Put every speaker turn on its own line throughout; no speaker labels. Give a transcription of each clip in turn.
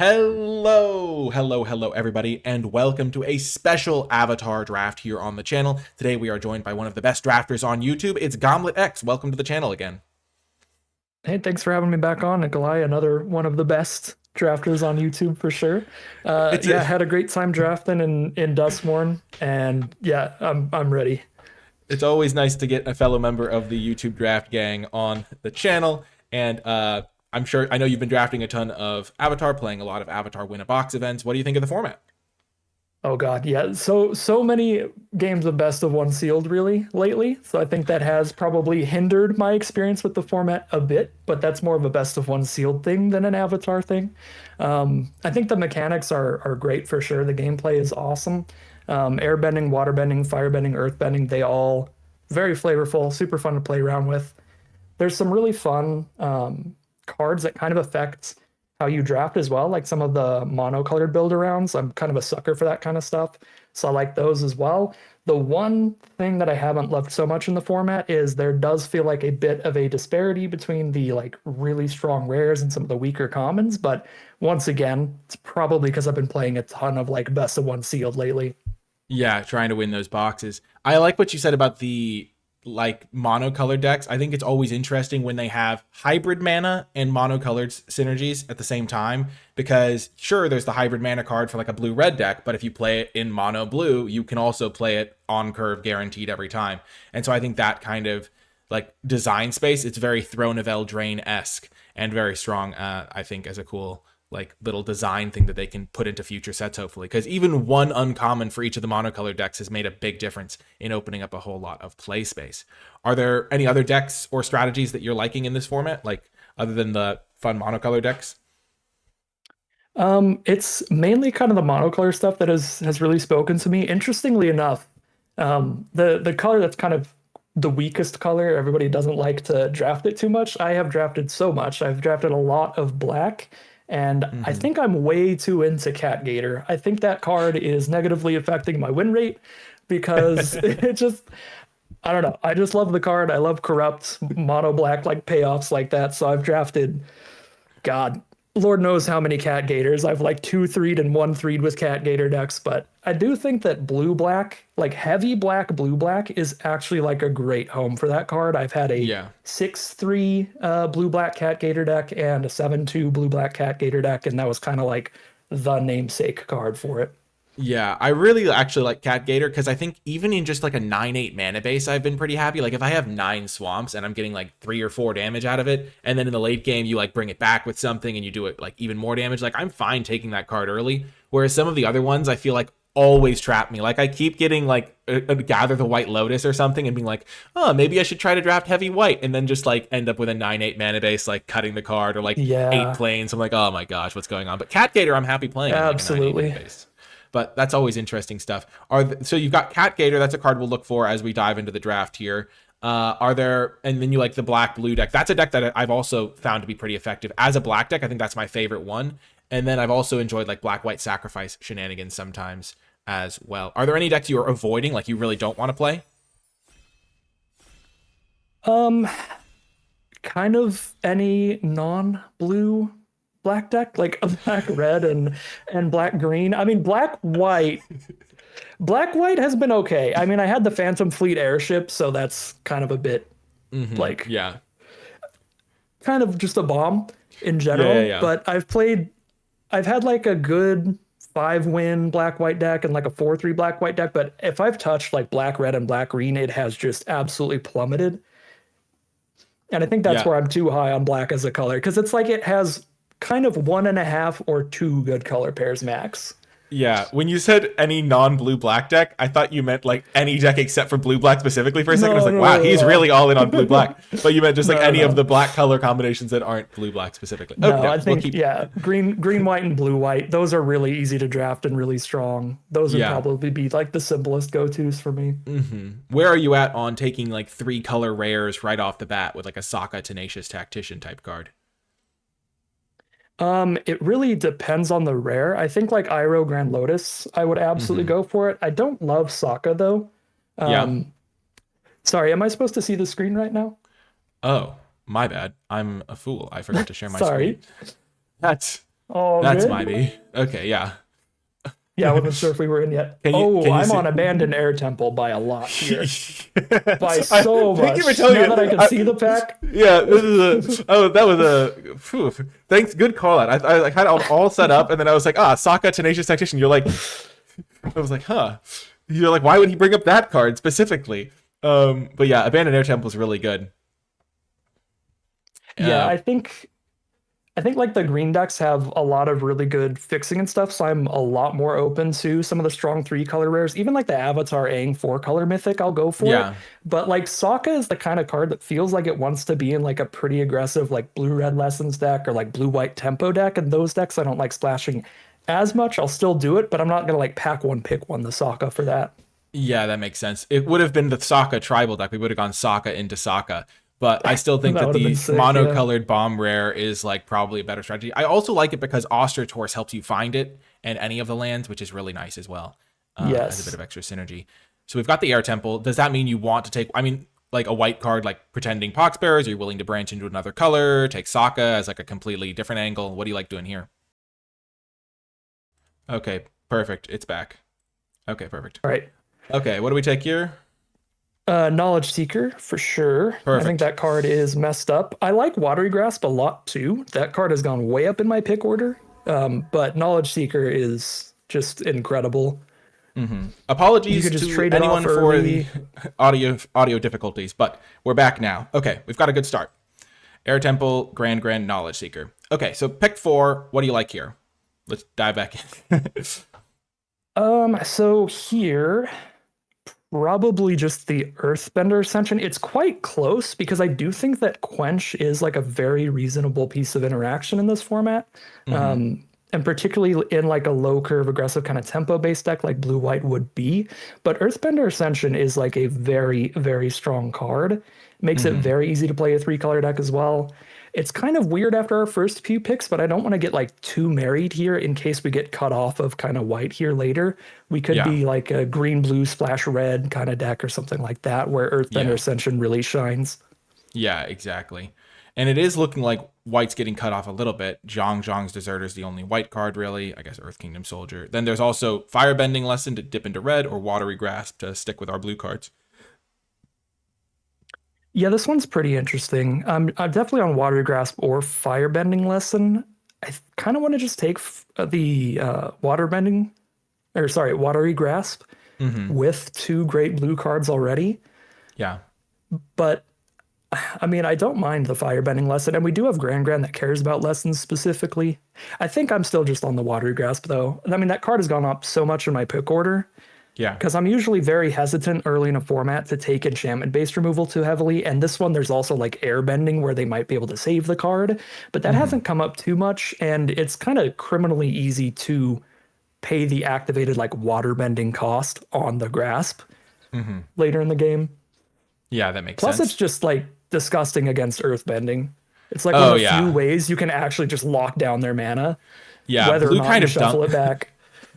Hello, everybody, and welcome to a special Avatar draft here on the channel. Today we are joined by one of the best drafters on YouTube. It's Gomlet X. Welcome to the channel again.
Hey, thanks for having me back on, Nikolai. Another one of the best drafters on YouTube for sure.
It's a,
Yeah, had a great time drafting in Dustmorn, and yeah, I'm ready.
it's always nice to get a fellow member of the YouTube draft gang on the channel, and I know you've been drafting a ton of Avatar, playing a lot of Avatar Win a Box events. What do you think of the format?
Oh God, yeah. So many games of best of one sealed really lately. So I think that has probably hindered my experience with the format a bit, but that's more of a best of one sealed thing than an Avatar thing. I think the mechanics are great for sure. The gameplay is awesome. Airbending, waterbending, firebending, earthbending, they all very flavorful, super fun to play around with. There's some really fun cards that kind of affect how you draft as well, like some of the monocolored build arounds. I'm kind of a sucker for that kind of stuff. So I like those as well. The one thing that I haven't loved so much in the format is there does feel like a bit of a disparity between the like really strong rares and some of the weaker commons. But once again, it's probably because I've been playing a ton of like best of one sealed lately.
Yeah, trying to win those boxes. I like what you said about the like monocolored decks. I think it's always interesting when they have hybrid mana and monocolored synergies at the same time, because sure, there's the hybrid mana card for like a blue red deck, but if you play it in mono blue, you can also play it on curve guaranteed every time. And so I think that kind of like design space, it's very Throne of Eldraine-esque and very strong, I think, as a cool like little design thing that they can put into future sets, hopefully, because even one uncommon for each of the monocolor decks has made a big difference in opening up a whole lot of play space. Are there any other decks or strategies that you're liking in this format, like other than the fun monocolor decks?
It's mainly kind of the monocolor stuff that has really spoken to me. Interestingly enough, the color that's kind of the weakest color, everybody doesn't like to draft it too much. I have drafted so much. I've drafted a lot of black, and I
Mm-hmm.
think I'm way too into Cat Gator. I think that card is negatively affecting my win rate because it just I don't know. I just love the card. I love corrupt mono black like payoffs like that. So I've drafted God, Lord knows how many cat gators. I've like 2-3'd and 1-3'd with cat gator decks, but I do think that blue black, like heavy black, blue black, is actually like a great home for that card. I've had a
Yeah.
6-3 blue black cat gator deck and a 7-2 blue black cat gator deck, and that was kind of like the namesake card for it.
Yeah, I really actually like Cat Gator because I think even in just like a 9/8 mana base, I've been pretty happy. Like if I have 9 swamps and I'm getting like 3 or 4 damage out of it, and then in the late game you like bring it back with something and you do it like even more damage, like I'm fine taking that card early. Whereas some of the other ones I feel like always trap me. Like I keep getting like Gather the White Lotus or something and being like, oh, maybe I should try to draft heavy white, and then just like end up with a 9/8 mana base, like cutting the card or like 8 planes. I'm like, oh my gosh, what's going on? But Cat Gator, I'm happy playing in like a 9/8 mana
Absolutely.
base. But that's always interesting stuff. So you've got Cat Gator. That's a card we'll look for as we dive into the draft here. Are there, and then you like the black blue deck. That's a deck that I've also found to be pretty effective as a black deck. I think that's my favorite one. And then I've also enjoyed like black white sacrifice shenanigans sometimes as well. Are there any decks you are avoiding, like you really don't want to play?
Um, Kind of any non-blue black deck, like a black red and black green. I mean, black white has been okay. I mean, I had the Phantom Fleet airship, so that's kind of a bit like
Yeah.
kind of just a bomb in
Yeah, yeah,
general.
yeah.
But I've had like a good 5-win black white deck and like a 4-3 black white deck. But if I've touched like black red and black green, it has just absolutely plummeted. And I think that's
Yeah.
where I'm too high on black as a color because it's like it has kind of 1.5 or 2 good color pairs max.
Yeah, when you said any non-blue black deck, I thought you meant like any deck except for blue black specifically for a second. I was
No,
like,
no,
wow, he's
no,
really all in on blue
no.
black. But you meant just like
No,
any of
no.
the black color combinations that aren't blue black specifically. Okay,
No,
no,
I
we'll
think
keep.
yeah, green, white, and blue, white. Those are really easy to draft and really strong. Those would
Yeah.
probably be like the simplest go-tos for me.
Where are you at on taking like 3 color rares right off the bat with like a Sokka Tenacious Tactician type card?
It really depends on the rare. I think like Iroh Grand Lotus, I would absolutely
Mm-hmm.
go for it. I don't love Sokka though.
Yeah.
Um, Sorry, am I supposed to see the screen right now?
Oh, my bad. I'm a fool. I forgot to share my screen.
Sorry.
That's
All
That's
good.
my B. Okay, yeah.
Yeah, I wasn't sure if we were in yet.
Can you
Oh,
can you
I'm
see?
on Abandoned Air Temple by a lot here. By so
Thank you for
much.
telling
Now that I
me.
can see the pack.
Yeah, this is a. Oh, that was a. Phew, thanks, good call out. I like had it all set up, and then I was like, Sokka, Tenacious Tactician. You're like, I was like, huh. You're like, why would he bring up that card specifically? But yeah, Abandoned Air Temple is really good.
Yeah,
Uh,
I think like the green decks have a lot of really good fixing and stuff, so I'm a lot more open to some of the strong three color rares. Even like the Avatar Aang four color mythic, I'll go for it.
yeah,
But like Sokka is the kind of card that feels like it wants to be in like a pretty aggressive like blue red lessons deck or like blue white tempo deck. And those decks I don't like splashing as much. I'll still do it, but I'm not gonna like pack one pick one the Sokka for that.
yeah, that makes sense. It would have been the Sokka tribal deck. We would have gone Sokka into Sokka. But I still think
That
that
would have been
the
sick, yeah.
monocolored bomb rare is like probably a better strategy. I also like it because Ostrich Horse helps you find it and any of the lands, which is really nice as well, as a bit
Yes.
of extra synergy. So we've got the Air Temple. Does that mean you want to take? I mean, like a white card, like Pretending Poxbearers? Are you willing to branch into another color? Take Sokka as like a completely different angle. What do you like doing here? Okay, perfect. It's back. Okay, perfect.
All right.
Okay, what do we take here?
Knowledge Seeker for sure. I think
Perfect.
that card is messed up. I like Watery Grasp a lot too. That card has gone way up in my pick order. But Knowledge Seeker is just incredible. You
Apologies
could just
to
trade it off
anyone for the
early.
audio difficulties, but we're back now. Okay, we've got a good start. Air Temple, Grand Knowledge Seeker. Okay, so pick four. What do you like here? Let's dive back in.
So here, probably just the Earthbender Ascension. It's quite close because I do think that Quench is like a very reasonable piece of interaction in this format.
hmm
And particularly in like a low curve aggressive kind of tempo based deck like blue white would be. But Earthbender Ascension is like a very, very strong card. Makes it
hmm
very easy to play a three color deck as well. It's kind of weird after our first few picks, but I don't want to get like too married here in case we get cut off of kind of white here later. We could
Yeah,
be like a green, blue, splash red kind of deck or something like that, where Earthbender
yeah,
Ascension really shines.
yeah, exactly. And it is looking like White's getting cut off a little bit. Zhang's Deserter is the only white card, really. I guess Earth Kingdom Soldier. Then there's also Firebending Lesson to dip into red, or Watery Grasp to stick with our blue cards.
Yeah, this one's pretty interesting. I'm definitely on Watery Grasp or Firebending Lesson. I kind of want to just take the Waterbending, or sorry, Watery Grasp
hmm
with two great blue cards already.
Yeah.
But I mean, I don't mind the Firebending Lesson, and we do have Grand that cares about lessons specifically. I think I'm still just on the Watery Grasp though. I mean, that card has gone up so much in my pick order
Yeah.
because I'm usually very hesitant early in a format to take enchantment-based removal too heavily. And this one, there's also like airbending where they might be able to save the card, but that
hmm
hasn't come up too much. And it's kind of criminally easy to pay the activated like waterbending cost on the grasp
hmm
later in the game.
Yeah, that makes
Plus, it's
sense.
just like disgusting against earthbending. It's like one
Oh
of the few
yeah.
ways you can actually just lock down their mana,
Yeah,
whether or
blue
not
kind
you
of dunk
shuffle it back.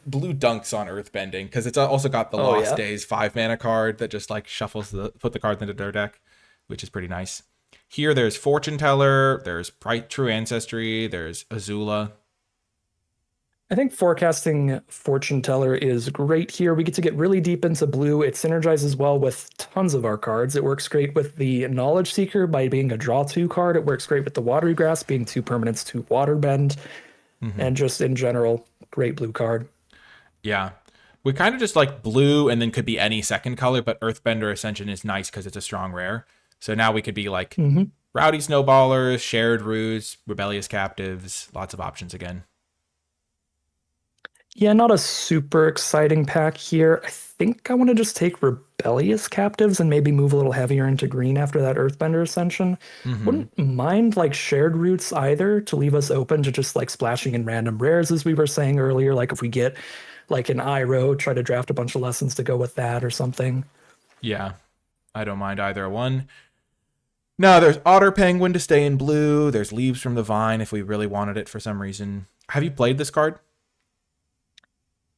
blue dunks on earthbending because it's also got the
Oh
Lost
yeah.
Days 5 mana card that just like shuffles the put the cards into their deck, which is pretty nice. Here there's Fortune Teller, there's Bright True Ancestry, there's Azula.
I think forecasting fortune teller is great here. We get to get really deep into blue. It synergizes well with tons of our cards. It works great with the knowledge seeker by being a draw two card. It works great with the watery grass being two permanents to water bend,
hmm
and just in general, great blue card.
Yeah. We kind of just like blue and then could be any second color, but Earthbender Ascension is nice because it's a strong rare. So now we could be like
hmm
Rowdy Snowballers, Shared Roots, Rebellious Captives, lots of options again.
Yeah, not a super exciting pack here. I think I want to just take rebellious captives and maybe move a little heavier into green after that Earthbender Ascension.
hmm
Wouldn't mind like shared roots either to leave us open to just like splashing in random rares as we were saying earlier. Like if we get like an IRO, try to draft a bunch of lessons to go with that or something.
Yeah, I don't mind either one. No, there's Otter Penguin to stay in blue. There's Leaves from the Vine if we really wanted it for some reason. Have you played this card?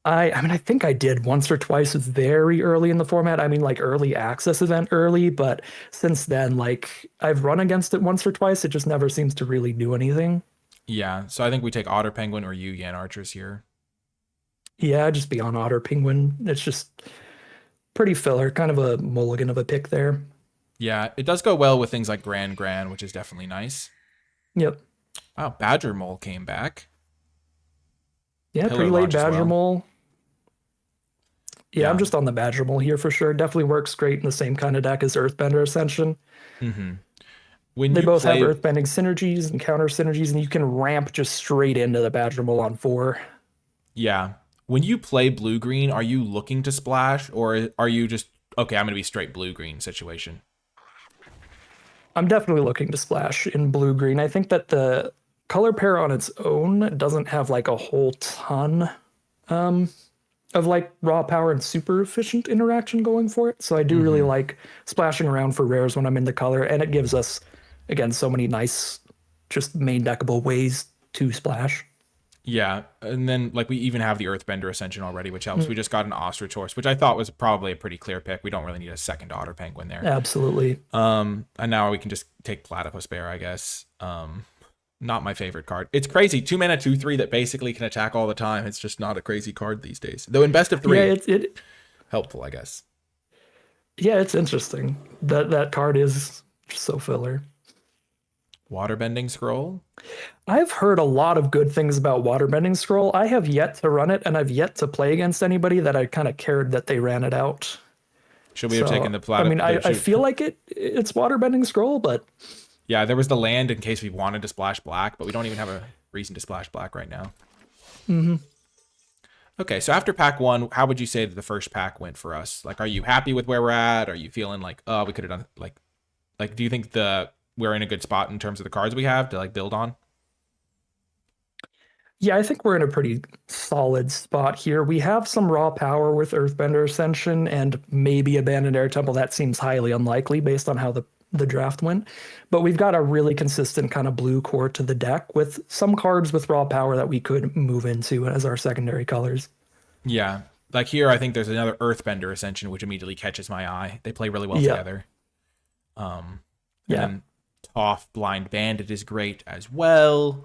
I mean I think I did once or twice very early in the format. I mean like early access event early, but since then like I've run against it once or twice. It just never seems to really do anything.
Yeah, so I think we take Otter Penguin or Yu Yan Archers here.
Yeah, just be on Otter Penguin. It's just pretty filler, kind of a mulligan of a pick there.
Yeah, it does go well with things like Gran, which is definitely nice.
Yep.
Wow, Badger Mole came back.
Yeah,
Pillar
pretty late
Launch as
Badger
well.
Mole. Yeah, I'm
Yeah.
just on the Badger Mole here for sure. Definitely works great in the same kind of deck as Earthbender Ascension.
hmm When
They
you
both have
play,
Earthbending synergies and counter synergies, and you can ramp just straight into the Badger Mole on 4.
yeah, when you play blue green, are you looking to splash or are you just okay? I'm gonna be straight blue green situation.
I'm definitely looking to splash in blue green. I think that the color pair on its own doesn't have like a whole ton of like raw power and super efficient interaction going for it. So I do really
hmm
like splashing around for rares when I'm in the color, and it gives us again so many nice just main deckable ways to splash.
Yeah, and then like we even have the Earthbender Ascension already, which helps.
Mm,
We just got an Ostrich Horse, which I thought was probably a pretty clear pick. We don't really need a second Otter Penguin there.
absolutely.
And now we can just take Platypus Bear, I guess. Not my favorite card. It's crazy. 2 mana, 2/3 that basically can attack all the time. It's just not a crazy card these days. Though in best of
Yeah,
three,
it
helpful, I guess.
yeah, it's interesting. That card is so filler.
Waterbending Scroll.
I've heard a lot of good things about Waterbending Scroll. I have yet to run it, and I've yet to play against anybody that I kind of cared that they ran it out.
Should we have taken
So,
the
I mean, I
should,
feel like it's Waterbending Scroll, but
yeah, there was the land in case we wanted to splash black, but we don't even have a reason to splash black right now. Okay, so after pack one, how would you say that the first pack went for us? Like, are you happy with where we're at? Are you feeling like, oh, we could have done like, do you think we're in a good spot in terms of the cards we have to like build on?
yeah, I think we're in a pretty solid spot here. We have some raw power with Earthbender Ascension and maybe Abandoned Air Temple. That seems highly unlikely based on how the draft went. But we've got a really consistent kind of blue core to the deck with some cards with raw power that we could move into as our secondary colors.
Yeah, like here, I think there's another Earthbender Ascension, which immediately catches my eye. They play really well
Yeah,
together. And
yeah.
then Toph Blind Bandit is great as well.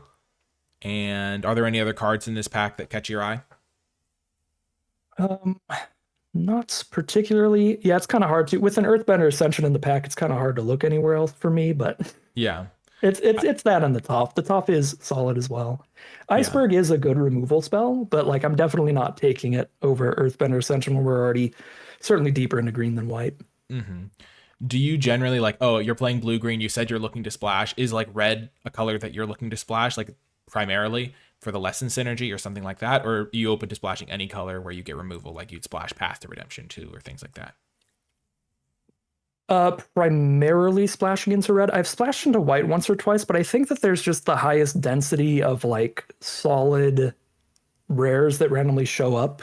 And are there any other cards in this pack that catch your eye?
Um, Not particularly. Yeah, it's kind of hard to with an Earthbender Ascension in the pack. It's kind of hard to look anywhere else for me, but
Yeah,
it's that on the top. The top is solid as well.
yeah.
Iceberg is a good removal spell, but like I'm definitely not taking it over Earthbender Ascension when we're already certainly deeper into green than white.
Do you generally like, oh, you're playing blue green, you said you're looking to splash. Is like red a color that you're looking to splash, like primarily for the lesson synergy or something like that? Or are you open to splashing any color where you get removal, like you'd splash Path to Redemption too, or things like that?
Primarily splashing into red. I've splashed into white once or twice, but I think that there's just the highest density of like solid rares that randomly show up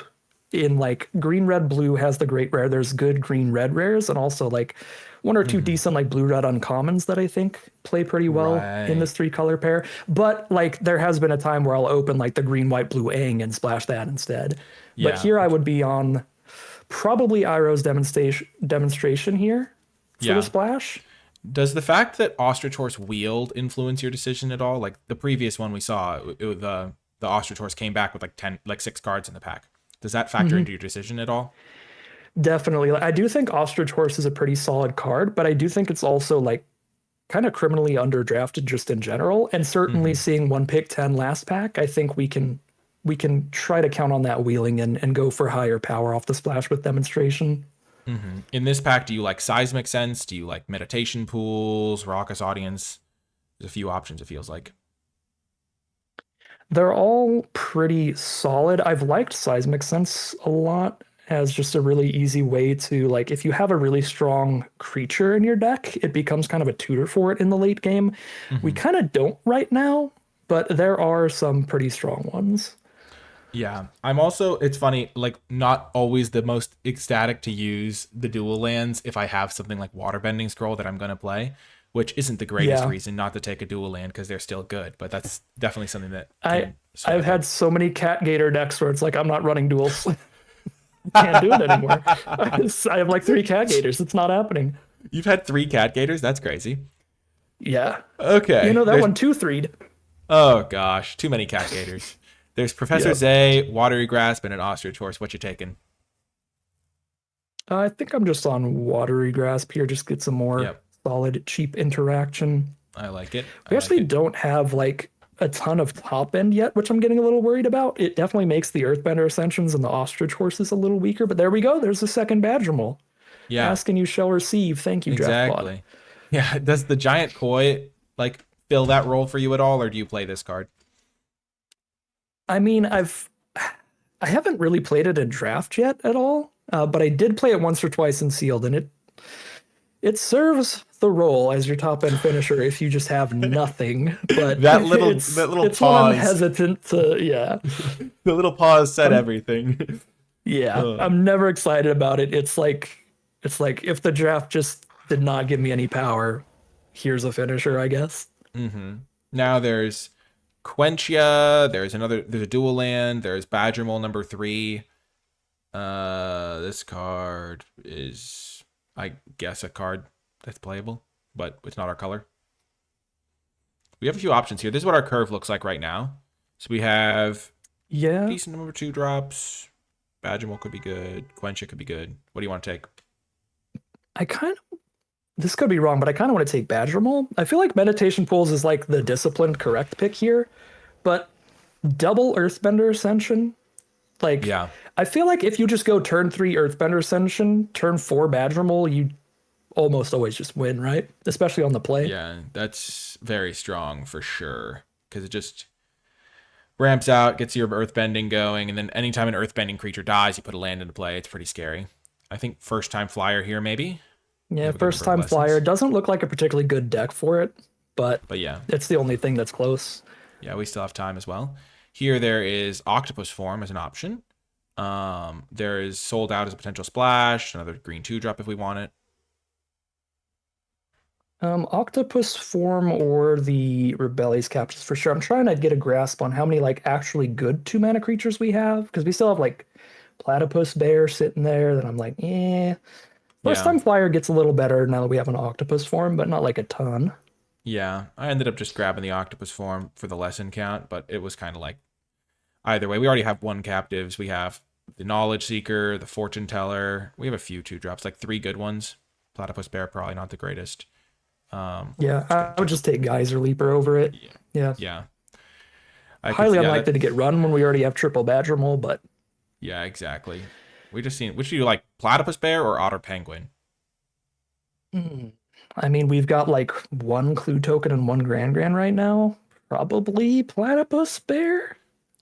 in like green, red, blue has the great rare. There's good green, red rares, and also like one or two decent like blue, red uncommons that I think play pretty well in
Right.
this 3 color pair. But like there has been a time where I'll open like the green, white, blue Aang and splash that instead. But
Yeah.
here I would be on probably Iroh's demonstration here for the
Yeah.
splash.
Does the fact that Ostrich Horse wheeled influence your decision at all? Like the previous one we saw, the Ostrich Horse came back with like 10, like 6 cards in the pack. Does that factor into your decision at all?
Definitely. I do think Ostrich Horse is a pretty solid card, but I do think it's also like kind of criminally underdrafted just in general. And certainly
hmm
seeing one pick 10 last pack, I think we can try to count on that wheeling and go for higher power off the splash with demonstration.
In this pack, do you like Seismic Sense? Do you like Meditation Pools, Raucous Audience? There's a few options, it feels like.
They're all pretty solid. I've liked Seismic Sense a lot as just a really easy way to like if you have a really strong creature in your deck, it becomes kind of a tutor for it in the late game. We
hmm
kind of don't right now, but there are some pretty strong ones.
Yeah. I'm also, it's funny, like not always the most ecstatic to use the dual lands if I have something like Waterbending Scroll that I'm going to play, which isn't the greatest
Yeah.
reason not to take a dual land because they're still good, but that's definitely something that
I
can sway
I've
the
had so many cat gator decks where it's like I'm not running duels. Can't do it anymore. I have like 3 cat gators. It's not happening.
You've had 3 Cat Gators? That's crazy.
Yeah. You
Okay.
know that
There's
one 2-3'd.
Oh gosh, too many cascaders. There's Professor
Yep.
Zay, Watery Grasp, and an Ostrich Horse. What you taking?
I think I'm just on Watery Grasp here, just get some more
Yep,
solid, cheap interaction.
I like it. I
We
like
actually
it.
don't have like a ton of top end yet, which I'm getting a little worried about. It definitely makes the Earthbender Ascensions and the Ostrich Horses a little weaker, but there we go. There's the second Badgermole.
Yeah,
Ask and you shall receive. Thank you, DraftPod.
exactly. Yeah, does the Giant Koi like fill that role for you at all, or do you play this card?
I mean, I haven't really played it in draft yet at all, but I did play it once or twice in sealed, and it serves the role as your top end finisher if you just have nothing. But
That little
it's one I'm
pause,
hesitant to. Yeah,
the little pause said
I'm
everything.
yeah,
Uh,
I'm never excited about it. It's like if the draft just did not give me any power, here's a finisher, I guess.
Now there's Quenchia. There's a dual land. There's Badger Mole number 3. This card is, I guess, a card that's playable, but it's not our color. We have a few options here. This is what our curve looks like right now. So we have
Yeah,
decent number 2 drops. Badger Mole could be good. Quenchia could be good. What do you want to take?
I kind of this could be wrong, but I kind of want to take Badger Mole. I feel like Meditation Pools is like the disciplined correct pick here, but double Earthbender Ascension, like
Yeah.
I feel like if you just go turn 3 Earthbender Ascension, turn 4 Badger Mole, you almost always just win, right? Especially on the play.
Yeah, that's very strong for sure. Because it just ramps out, gets your earthbending going, and then anytime an earthbending creature dies, you put a land into play. It's pretty scary. I think first time flyer here, maybe. We
Yeah,
have a good
first
number of
time flyer
lessons.
doesn't look like a particularly good deck for it, but
But yeah,
it's the only thing that's close.
yeah, we still have time as well. Here there is Octopus Form as an option. There is Sold Out as a potential splash, another green 2-drop if we want it.
Octopus form or the Rebellious Captures for sure. I'm trying to get a grasp on how many like actually good 2 mana creatures we have because we still have like Platypus Bear sitting there that I'm like, eh. First
Yeah.
time flyer gets a little better now that we have an octopus form, but not like a ton.
Yeah. I ended up just grabbing the Octopus Form for the lesson count, but it was kind of like either way. We already have one captives. We have the Knowledge Seeker, the Fortune Teller. We have a few 2-drops, like 3 good ones. Platypus Bear, probably not the greatest.
Yeah, I would just take Geyser Leaper over it.
Yeah.
Yeah.
Yeah. I could,
Highly
yeah,
unlikely to get run when we already have triple Badger Mole, but
yeah, exactly. We just seen, which do you like, Platypus Bear or Otter Penguin?
I mean, we've got like 1 Clue token and 1 Grand Grand right now. Probably Platypus Bear.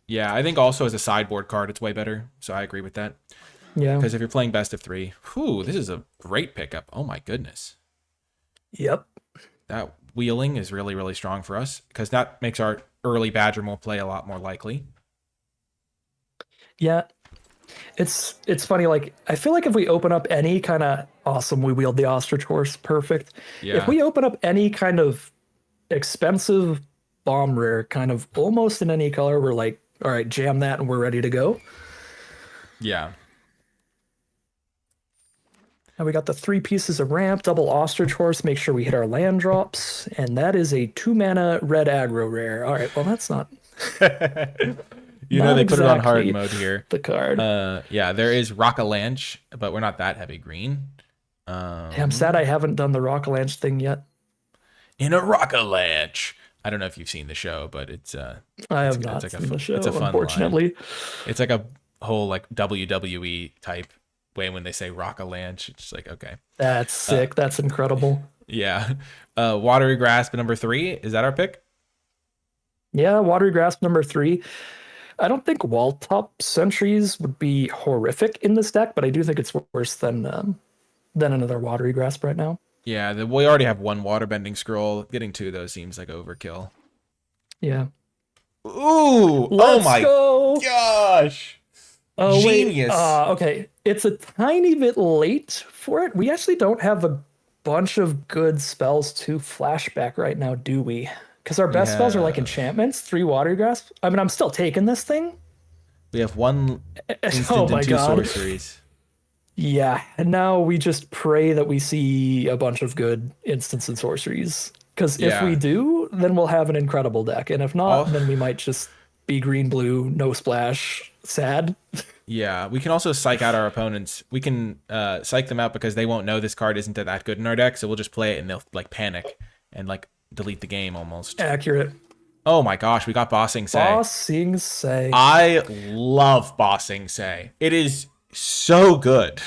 Yeah, I think also as a sideboard card, it's way better. So I agree with that.
Yeah.
Because if you're playing best of 3, whew, this is a great pickup. Oh my goodness.
Yep.
That wheeling is really, really strong for us because that makes our early Badger Mole play a lot more likely.
Yeah. It's funny, like I feel like if we open up any kind of awesome, we wield the ostrich horse, perfect.
Yeah.
If we open up any kind of expensive bomb rare, kind of almost in any color, we're like, all right, jam that and we're ready to go.
Yeah.
And we got the 3 pieces of ramp, double ostrich horse, make sure we hit our land drops, and that is a 2 mana red aggro rare. All right, well that's not
You know
not
they put it on hard
exactly
mode here.
the card.
Yeah, there is Rockalanche, but we're not that heavy green.
Hey, I'm sad I haven't done the Rockalanche thing yet.
In a Rockalanche. I don't know if you've seen the show, but it's
I have
it's
not
like
seen the show,
it's a fun line.
unfortunately.
It's like a whole like WWE type way when they say Rockalanche. It's like okay,
That's sick. That's incredible.
yeah. Watery Grasp number 3, is that our pick?
Yeah, Watery Grasp number 3. I don't think wall top sentries would be horrific in this deck, but I do think it's worse than another Watery Grasp right now.
Yeah, we already have 1 waterbending scroll. Getting 2 of those seems like overkill.
Yeah.
Ooh!
Let's
oh my
go.
gosh!
Oh
Genius.
wait. Okay. It's a tiny bit late for it. We actually don't have a bunch of good spells to flashback right now, do we? Because our best spells are like
Yeah.
enchantments, 3 Watery Grasp. I mean, I'm still taking this thing.
We have 1 instant
Oh my
and 2
god.
sorceries.
Yeah, and now we just pray that we see a bunch of good instants and sorceries. Because if
Yeah.
we do, then we'll have an incredible deck. And if not,
All
then we might just be green blue, no splash, sad.
Yeah, we can also psych out our opponents. We can psych them out because they won't know this card isn't that good in our deck, so we'll just play it and they'll like panic and like delete the game almost.
Accurate.
Oh my gosh, we got Bossing Say.
Bossing Say.
I love Bossing Say. It is so good.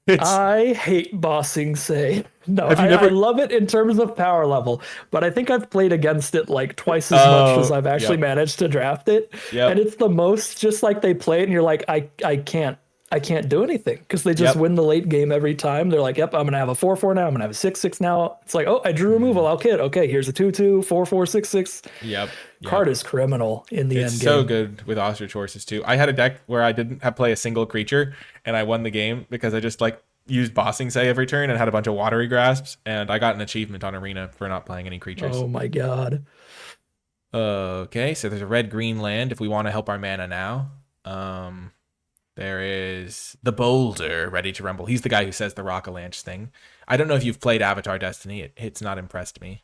I hate Bossing Say. No,
Have you
I love it in terms of power level, but I think I've played against it like twice as much as I've actually
yep.
managed to draft it.
Yep.
And it's the most just like they play it and you're like, I can't do anything because they just win the late game every time. They're like, yep, I'm gonna have a 4/4 now. I'm gonna have a 6/6 now. It's like, oh, I drew removal. I'll kid. Okay, here's a 2/2, 4/4, 6/6.
Yep.
Card is criminal in the end game.
It's so good with ostrich horses too. I had a deck where I didn't have play a single creature and I won the game because I just like used Bossing Say every turn and had a bunch of watery grasps, and I got an achievement on Arena for not playing any creatures.
Oh my god.
Okay, so there's a red-green land if we want to help our mana now. There is the Boulder ready to rumble. He's the guy who says the Rock-a-Lanche thing. I don't know if you've played Avatar Destiny. It's not impressed me.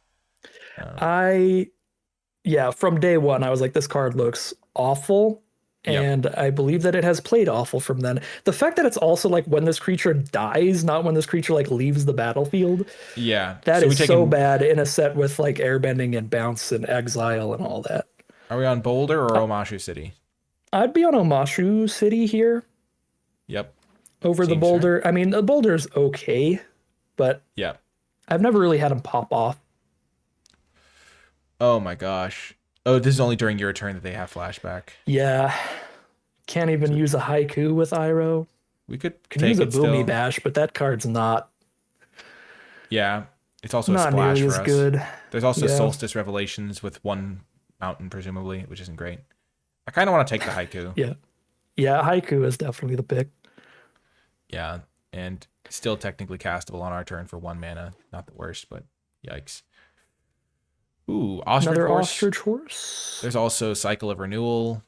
Yeah, from day one, I was like, this card looks awful. And I believe that it has played awful from then. The fact that it's also like when this creature dies, not when this creature like leaves the battlefield.
Yeah.
That is so bad in a set with like airbending and bounce and exile and all that.
Are we on Boulder or Omashu City?
I'd be on Omashu City here.
Yep.
Over the Boulder. Fair. I mean, the Boulder's okay, but I've never really had him pop off.
Oh my gosh. Oh, this is only during your turn that they have flashback.
Yeah. Can't even use a haiku with Iroh.
We could
use a Boomy Bash, but that card's not.
Yeah. It's also
not
a splash
nearly
for
as
us.
Good.
There's also Solstice Revelations with one mountain, presumably, which isn't great. I kind of want to take the haiku.
Yeah, haiku is definitely the pick.
Yeah, and still technically castable on our turn for 1 mana. Not the worst, but yikes. Ooh,
Another Ostrich Horse.
There's also Cycle of Renewal.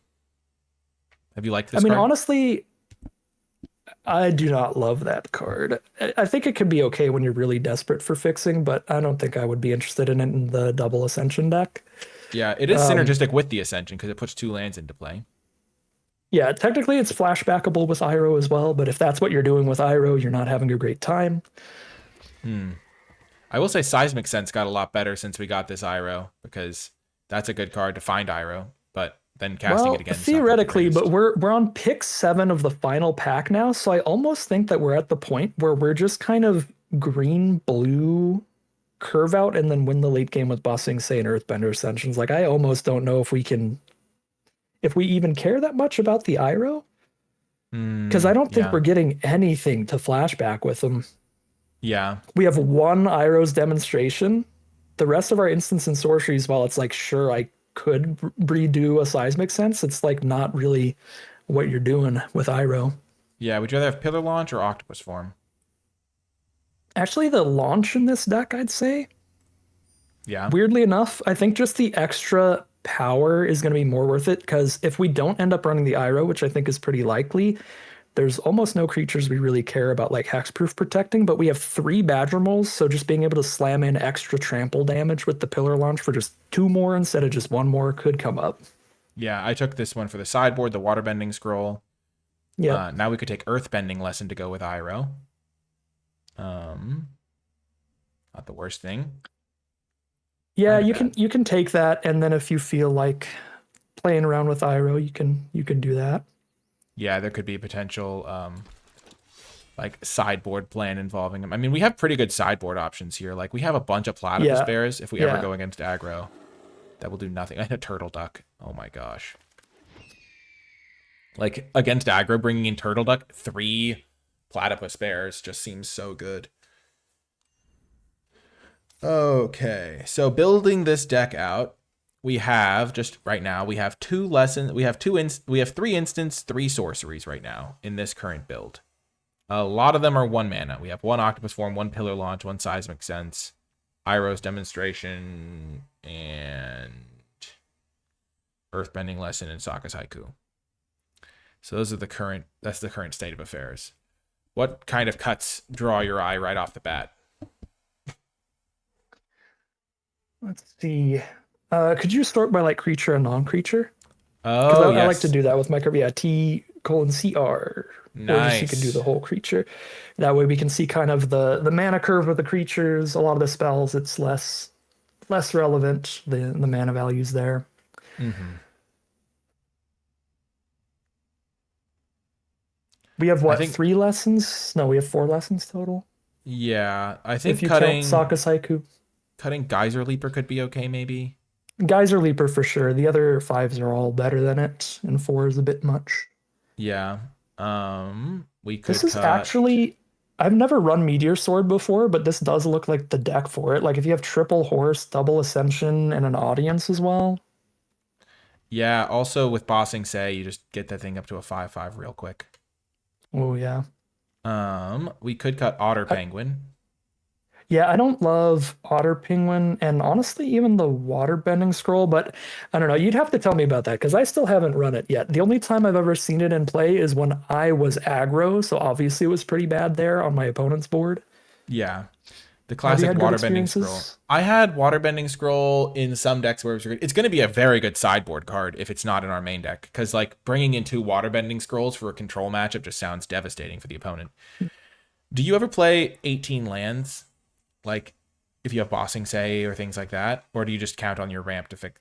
Have you liked this
card?
Honestly,
I do not love that card. I think it could be okay when you're really desperate for fixing, but I don't think I would be interested in it in the double Ascension deck.
Yeah, it is synergistic with the Ascension because it puts 2 lands into play.
Yeah, technically it's flashbackable with Iroh as well, but if that's what you're doing with Iroh, you're not having a great time.
I will say Seismic Sense got a lot better since we got this Iroh, because that's a good card to find Iroh, but then casting it again.
Theoretically, but we're on pick 7 of the final pack now, so I almost think that we're at the point where we're just kind of green-blue curve out and then win the late game with Bossing Say and Earthbender Ascensions. Like, I almost don't know if we even care that much about the Iroh, because I don't think we're getting anything to flashback with them.
Yeah.
We have 1 Iroh's demonstration. The rest of our instants and sorceries, while it's like, sure, I could redo a Seismic Sense, it's like not really what you're doing with Iroh.
Yeah, would you rather have Pillar Launch or Octopus Form?
Actually, the launch in this deck, I'd say.
Yeah.
Weirdly enough, I think just the extra power is going to be more worth it, because if we don't end up running the Iroh, which I think is pretty likely, there's almost no creatures we really care about like hexproof protecting, but we have 3 Badger Moles, so just being able to slam in extra trample damage with the Pillar Launch for just 2 more instead of just 1 more could come up.
Yeah, I took this one for the sideboard, the Waterbending Scroll. Yeah. Now we could take Earthbending Lesson to go with Iroh. Not the worst thing.
Yeah, you can take that, and then if you feel like playing around with Iroh, you can do that.
Yeah, there could be a potential like sideboard plan involving him. I mean, we have pretty good sideboard options here. Like we have a bunch of Platypus Bears if we ever go against aggro. That will do nothing. And a Turtle Duck. Oh my gosh. Like against aggro, bringing in Turtle Duck, 3 Platypus Bears just seems so good. Okay, so building this deck out, we have just right now we have 2 lessons. We have 3 instants, 3 sorceries right now in this current build. A lot of them are 1 mana. We have 1 Octopus Form, 1 Pillar Launch, 1 Seismic Sense, Iroh's Demonstration, and Earthbending Lesson and Sokka's Haiku. So that's the current state of affairs. What kind of cuts draw your eye right off the bat?
Let's see. Could you sort by like creature and non-creature? Because
Oh,
I like to
yes.
do that with my curve. Yeah, T:(CR), or just you can do the
Nice.
whole creature. That way we can see kind of the mana curve of the creatures. A lot of the spells, it's less relevant, the mana values there.
Hmm.
We have
I
what,
think,
3 lessons? No, we have 4 lessons total.
yeah, I think
If you count
cutting
Sokka Saiku.
Geyser Leaper could be okay, maybe.
Geyser Leaper for sure. The other fives are all better than it, and four is a bit much.
Yeah. We
This
could
is
cut.
actually, I've never run Meteor Sword before, but this does look like the deck for it. Like if you have triple horse, double ascension, and an audience as well.
Yeah, also with Bossing Say, you just get that thing up to a 5/5 real quick.
Oh yeah.
We could cut Otter
I,
Penguin.
yeah, I don't love Otter Penguin and honestly even the water bending scroll, but I don't know. You'd have to tell me about that because I still haven't run it yet. The only time I've ever seen it in play is when I was aggro, so obviously it was pretty bad there on my opponent's board.
Yeah. The
Have you
classic
had good
waterbending scroll.
experiences?
I had waterbending scroll in some decks where it's going to be a very good sideboard card if it's not in our main deck. Because like bringing in two waterbending scrolls for a control matchup just sounds devastating for the opponent. Do you ever play 18 lands? Like if you have bossing say or things like that, or do you just count on your ramp to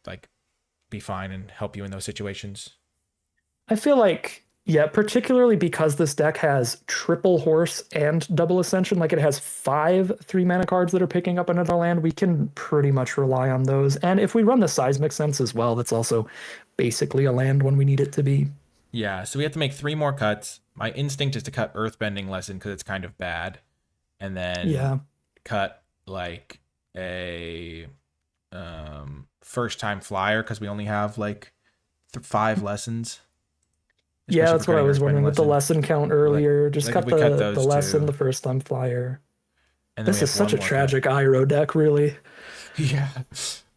be fine and help you in those situations?
I feel like, yeah, particularly because this deck has triple horse and double ascension, like it has 5 3 mana cards that are picking up another land, we can pretty much rely on those. And if we run the seismic sense as well, that's also basically a land when we need it to be.
Yeah, so we have to make three more cuts. My instinct is to cut Earthbending Lesson because it's kind of bad, and then
Yeah.
cut like a first time flyer because we only have like 5 lessons,
Yeah,
especially for
that's what I
cutting
was
Earthbending
wondering with the
Lesson.
lesson count
Like
earlier. Just
if
cut
we cut
the
those
lesson
two,
the first time flyer.
and then we
This is
have
such
one
a
more cut.
tragic IRO deck, really.
Yeah,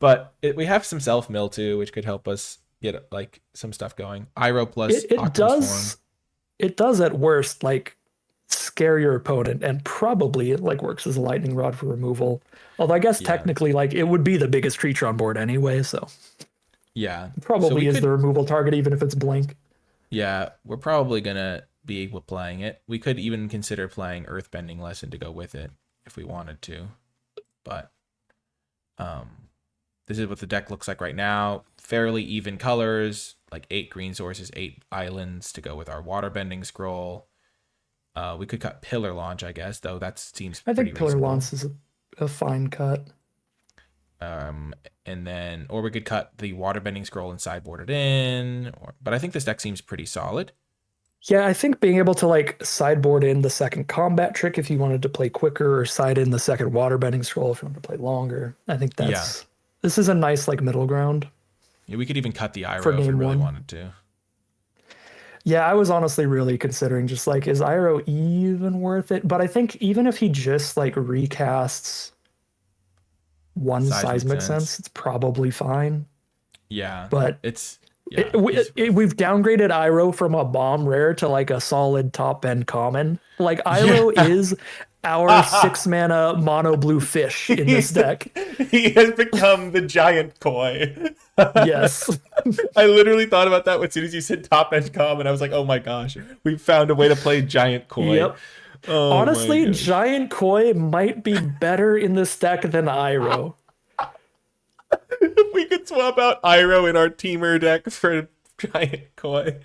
but we have some self mill too, which could help us get like some stuff going. Iro plus
It
Octo's Form.
does at worst like scare your opponent and probably it like works as a lightning rod for removal. Although I guess
Yeah,
technically like it would be the biggest creature on board anyway, so
yeah.
it
So we
probably is the
could,
removal target even if it's blink.
yeah, we're probably gonna be playing it. We could even consider playing Earthbending Lesson to go with it if we wanted to. But um, this is what the deck looks like right now. Fairly even colors, like 8 green sources, 8 islands to go with our waterbending scroll. We could cut Pillar Launch, I guess, though that seems
I
pretty
think Pillar
reasonable.
Lance is a fine cut.
And then, or we could cut the waterbending scroll and sideboard it in. But I think this deck seems pretty solid.
Yeah, I think being able to like sideboard in the second combat trick if you wanted to play quicker or side in the second waterbending scroll if you want to play longer. I think
Yeah.
this is a nice like middle ground
Yeah, we could even cut the
for
Iro if we
game
really
one.
wanted to.
Yeah, I was honestly really considering just like, is Iroh even worth it? But I think even if he just like recasts one
Seismic
seismic
sense.
sense, it's probably fine.
Yeah.
But
It's yeah, he's
we've downgraded Iroh from a bomb rare to like a solid top end common. Like Iroh
yeah.
is our 6 mana mono blue fish in this
he's
deck.
he has become the giant koi.
Yes.
I literally thought about that as soon as you said top end com, and I was like, oh my gosh, we found a way to play giant koi.
Yep.
Oh my
Honestly,
gosh.
Giant Koi might be better in this deck than Iroh.
If we could swap out Iro in our teamer deck for giant koi.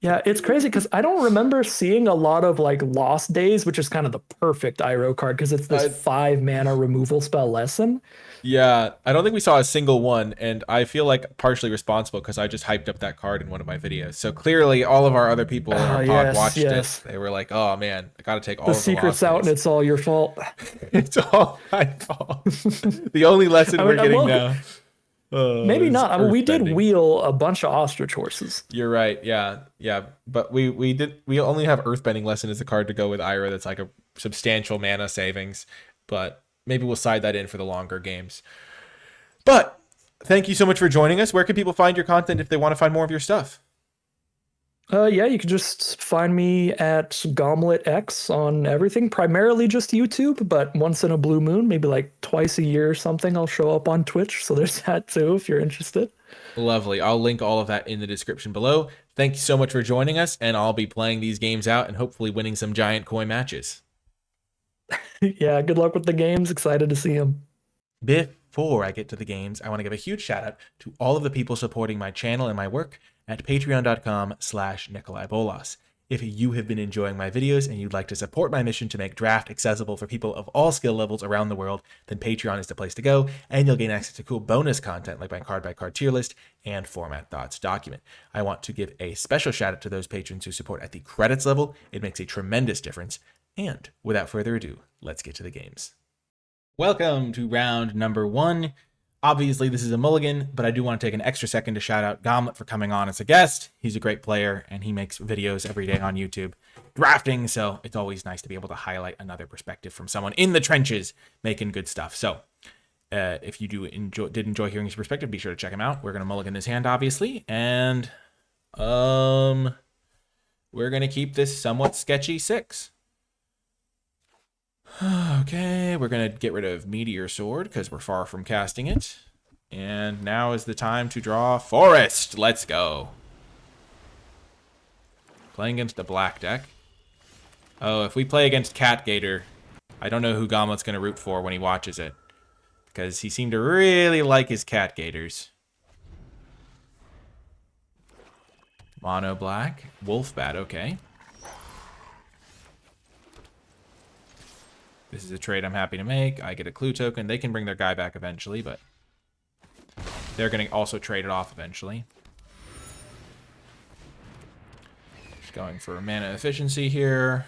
Yeah, it's crazy because I don't remember seeing a lot of like Lost Days, which is kind of the perfect Iroh card because it's this
Uh,
5 mana removal spell lesson.
Yeah, I don't think we saw a single one, and I feel like partially responsible because I just hyped up that card in one of my videos. So clearly, all of our other people in
Oh,
our pod
yes,
watched it.
yes.
They were like, "Oh man, I got to take
The
all of the
secret's
lost
out and
days."
it's all your fault.
It's all my fault. The only lesson
I
we're
mean,
getting
well,
now
maybe
is
not. I mean, we did
earthbending.
wheel a bunch of ostrich horses.
You're right. Yeah, yeah. But we only have earthbending lesson as a card to go with Ira. That's like a substantial mana savings. But maybe we'll side that in for the longer games. But thank you so much for joining us. Where can people find your content if they want to find more of your stuff?
Yeah, you can just find me at Gauntlet X on everything, primarily just YouTube, but once in a blue moon, maybe like twice a year or something, I'll show up on Twitch. So there's that too, if you're interested.
Lovely. I'll link all of that in the description below. Thank you so much for joining us, and I'll be playing these games out and hopefully winning some giant coin matches.
Yeah, good luck with the games. Excited to see them.
Before I get to the games, I want to give a huge shout out to all of the people supporting my channel and my work at patreon.com/NicolaiBolas. If you have been enjoying my videos and you'd like to support my mission to make draft accessible for people of all skill levels around the world, then Patreon is the place to go, and you'll gain access to cool bonus content like my card-by-card tier list and Format Thoughts document. I want to give a special shout out to those patrons who support at the credits level. It makes a tremendous difference. And without further ado, let's get to the games. Welcome to round number 1. Obviously, this is a mulligan, but I do want to take an extra second to shout out Gauntlet for coming on as a guest. He's a great player, and he makes videos every day on YouTube drafting, so it's always nice to be able to highlight another perspective from someone in the trenches making good stuff. So if you did enjoy hearing his perspective, be sure to check him out. We're going to mulligan this hand, obviously, and we're going to keep this somewhat sketchy 6. Okay, we're going to get rid of Meteor Sword because we're far from casting it. And now is the time to draw Forest. Let's go. Playing against the black deck. Oh, if we play against Cat Gator, I don't know who Gauntlet's going to root for when he watches it. Because he seemed to really like his Cat Gators. Mono black. Wolf Bat, okay. This is a trade I'm happy to make. I get a clue token. They can bring their guy back eventually, but they're going to also trade it off eventually. Just going for mana efficiency here.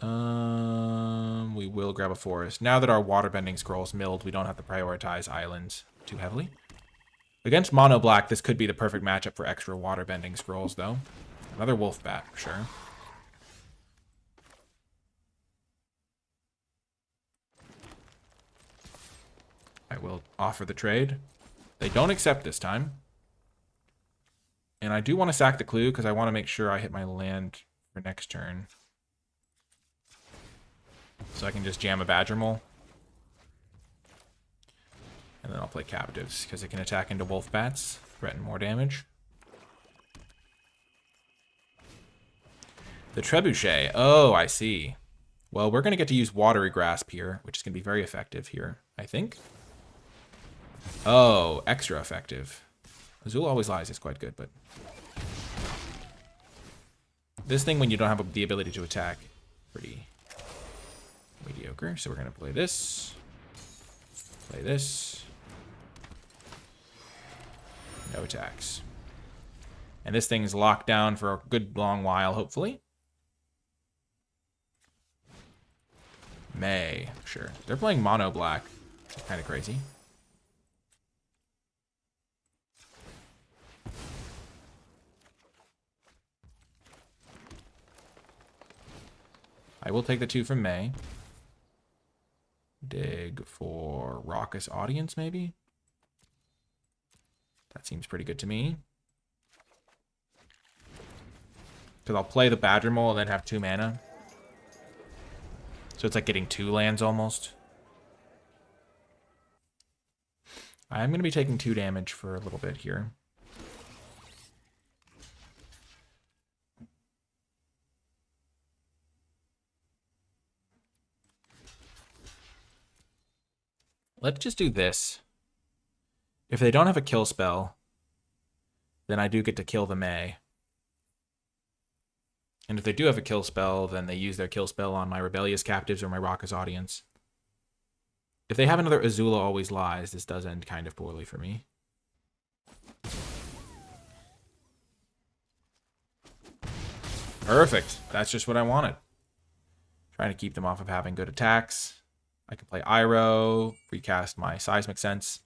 We will grab a forest. Now that our waterbending scroll's milled, we don't have to prioritize islands too heavily. Against mono black, this could be the perfect matchup for extra waterbending scrolls, though. Another wolf bat, for sure. I will offer the trade. They don't accept this time. And I do want to sack the clue because I want to make sure I hit my land for next turn. So I can just jam a Badger Mole. And then I'll play Captives because it can attack into Wolf Bats, threaten more damage. The Trebuchet. Oh, I see. Well, we're going to get to use Watery Grasp here, which is going to be very effective here, I think. Oh, extra effective. Azul Always Lies is quite good, but this thing, when you don't have the ability to attack, pretty mediocre. So we're going to play this. Play this. No attacks. And this thing's locked down for a good long while, hopefully. May. Sure. They're playing mono black. Kind of crazy. I will take the 2 from May. Dig for Raucous Audience, maybe? That seems pretty good to me. Because I'll play the Badger Mole and then have 2 mana. So it's like getting 2 lands almost. I'm going to be taking 2 damage for a little bit here. Let's just do this. If they don't have a kill spell, then I do get to kill the May. And if they do have a kill spell, then they use their kill spell on my Rebellious Captives or my Raucous Audience. If they have another Azula Always Lies, this does end kind of poorly for me. Perfect. That's just what I wanted. Trying to keep them off of having good attacks. I can play Iroh, recast my Seismic Sense.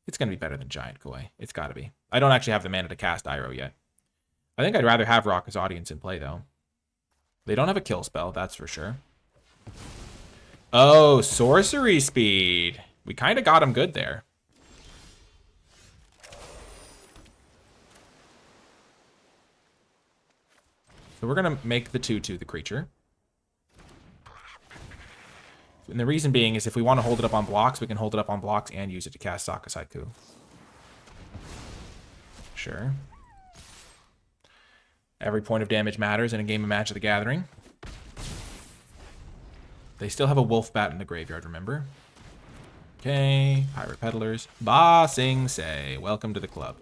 It's going to be better than Giant Koi. It's got to be. I don't actually have the mana to cast Iroh yet. I think I'd rather have Raucous Audience in play, though. They don't have a kill spell, that's for sure. Oh, sorcery speed. We kind of got him good there. So we're going to make the 2/2 the creature. And the reason being is if we want to hold it up on blocks, we can hold it up on blocks and use it to cast Saka's Haiku. Sure. Every point of damage matters in a game of Magic the Gathering. They still have a wolf bat in the graveyard, remember? Okay, Pirate Peddlers. Ba Sing Se. Welcome to the club.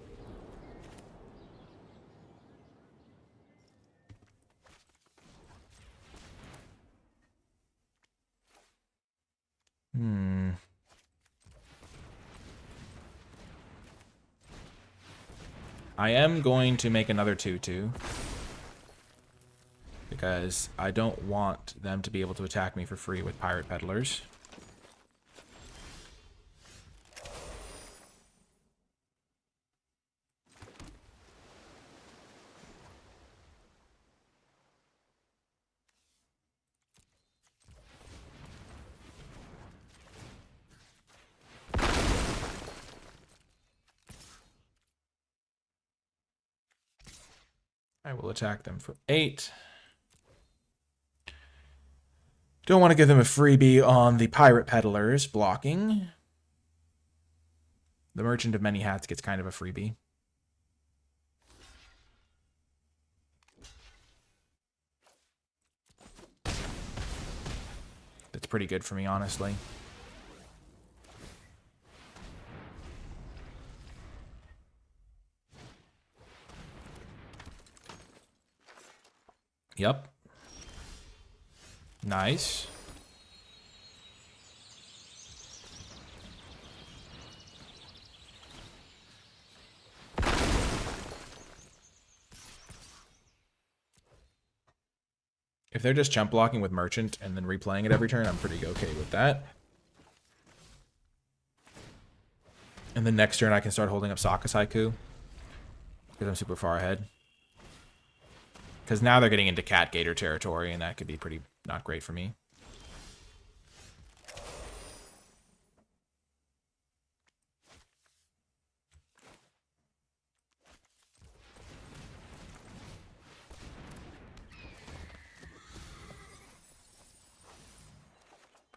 I am going to make another 2/2. Because I don't want them to be able to attack me for free with Pirate Peddlers. I will attack them for 8. Don't want to give them a freebie on the Pirate Peddlers blocking. The Merchant of Many Hats gets kind of a freebie. That's pretty good for me, honestly. Yep. Nice. If they're just chump blocking with Merchant and then replaying it every turn, I'm pretty okay with that. And then next turn I can start holding up Saka's Haiku. Because I'm super far ahead. Because now they're getting into Cat Gator territory, and that could be pretty not great for me.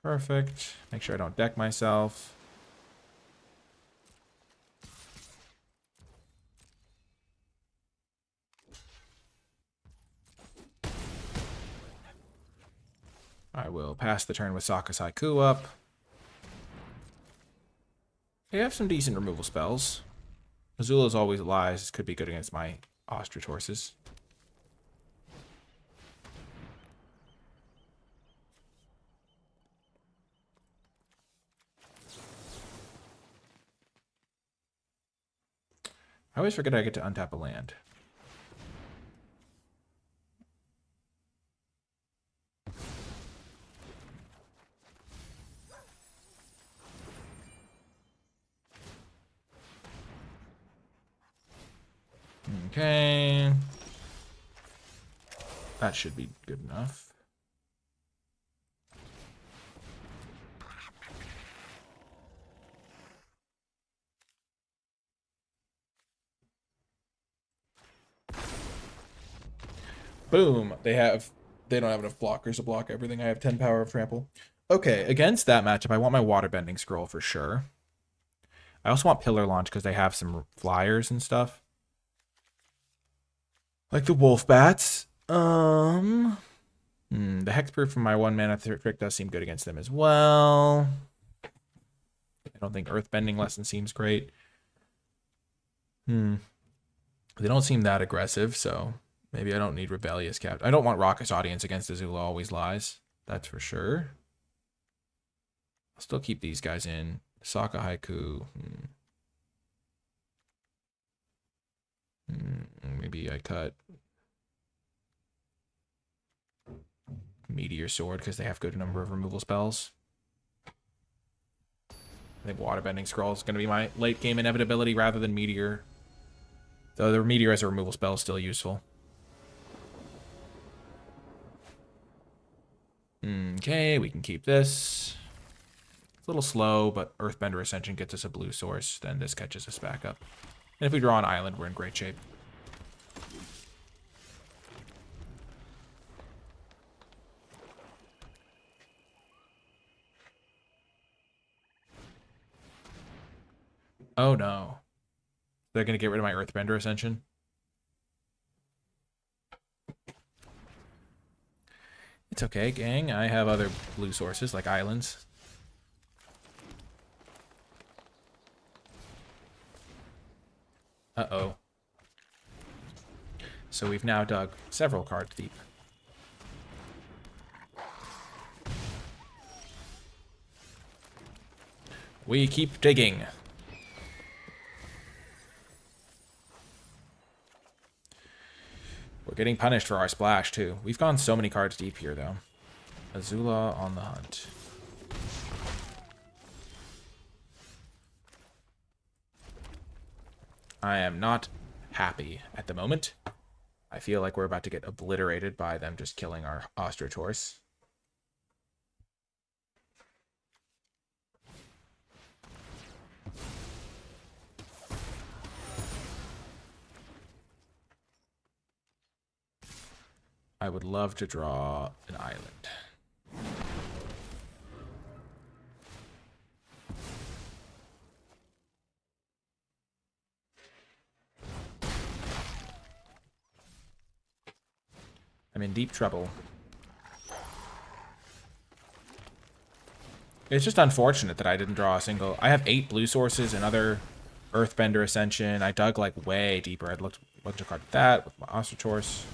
Perfect. Make sure I don't deck myself. I will pass the turn with Saka's Haiku up. They have some decent removal spells. Azula's Always Lies. This could be good against my ostrich horses. I always forget I get to untap a land. Okay. That should be good enough. Boom. They don't have enough blockers to block everything. I have 10 power of trample. Okay, against that matchup, I want my waterbending scroll for sure. I also want Pillar Launch because they have some flyers and stuff. Like the Wolf Bats. The Hexproof from my 1-mana trick does seem good against them as well. I don't think Earthbending Lesson seems great. They don't seem that aggressive, so maybe I don't need Rebellious Cap. I don't want Raucous Audience against Azula Always Lies. That's for sure. I'll still keep these guys in. Saka Haiku. Maybe I cut Meteor Sword because they have good number of removal spells. I think Waterbending Scroll is going to be my late game inevitability rather than Meteor. Though the Meteor as a removal spell is still useful. Okay, we can keep this. It's a little slow, but Earthbender Ascension gets us a blue source. Then this catches us back up. And if we draw an island, we're in great shape. Oh no. They're going to get rid of my Earthbender Ascension. It's okay, gang. I have other blue sources, like islands. Uh-oh. So we've now dug several cards deep. We keep digging. We're getting punished for our splash, too. We've gone so many cards deep here, though. Azula on the hunt. I am not happy at the moment. I feel like we're about to get obliterated by them just killing our ostrich horse. I would love to draw an island. I'm in deep trouble. It's just unfortunate that I didn't draw a single... I have 8 blue sources, another Earthbender Ascension. I dug, like, way deeper. I'd looked a bunch of cards at that with my ostrich horse.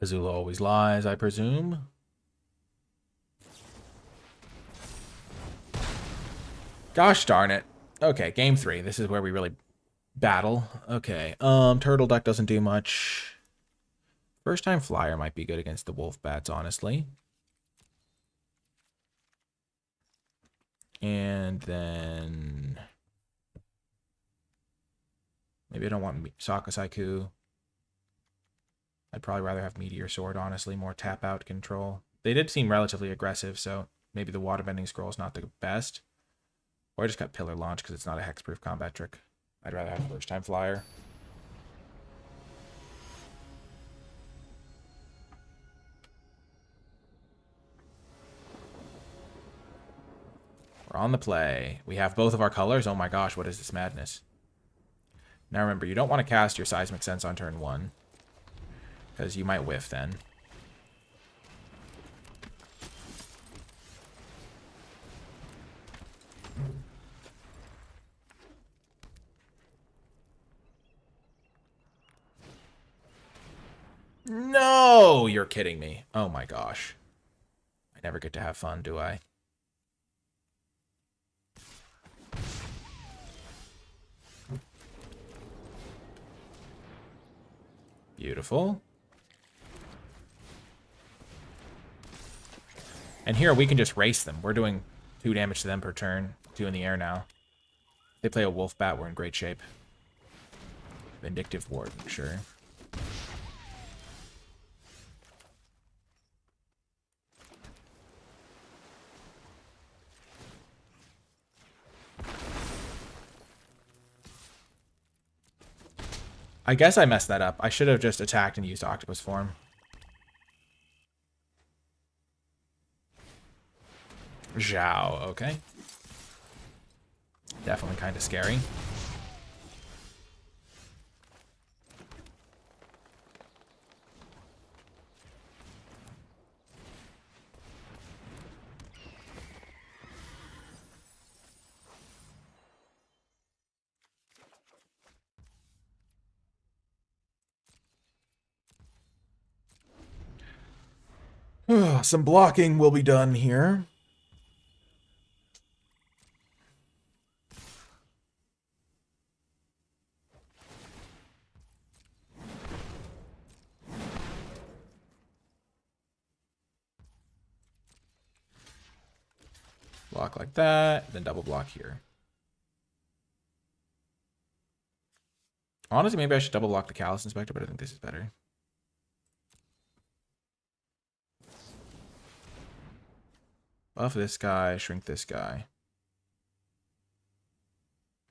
Azula always lies, I presume. Gosh darn it. Okay, game 3. This is where we really battle. Okay, Turtle Duck doesn't do much. First time Flyer might be good against the Wolf Bats, honestly. And then... maybe I don't want Sokka Saiku. I'd probably rather have Meteor Sword, honestly. More tap-out control. They did seem relatively aggressive, so maybe the Waterbending Scroll is not the best. Or I just got Pillar Launch because it's not a hexproof combat trick. I'd rather have First Time Flyer. We're on the play. We have both of our colors. Oh my gosh, what is this madness? Now remember, you don't want to cast your Seismic Sense on turn 1. Because you might whiff then. No! You're kidding me. Oh my gosh. I never get to have fun, do I? Beautiful. And here we can just race them. We're doing 2 damage to them per turn. 2 in the air now. If they play a Wolf Bat, we're in great shape. Vindictive Warden, sure. I guess I messed that up. I should have just attacked and used Octopus form. Zhao, okay. Definitely kind of scary. Some blocking will be done here. Block like that, then double block here. Honestly, maybe I should double block the Callous Inspector, but I think this is better. Buff this guy, shrink this guy.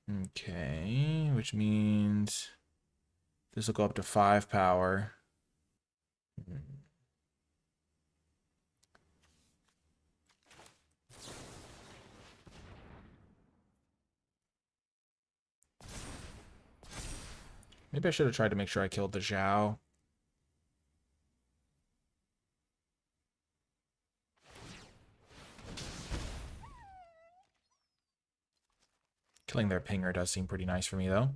Okay, which means this will go up to 5 power. Maybe I should have tried to make sure I killed the Zhao. Killing their pinger does seem pretty nice for me, though.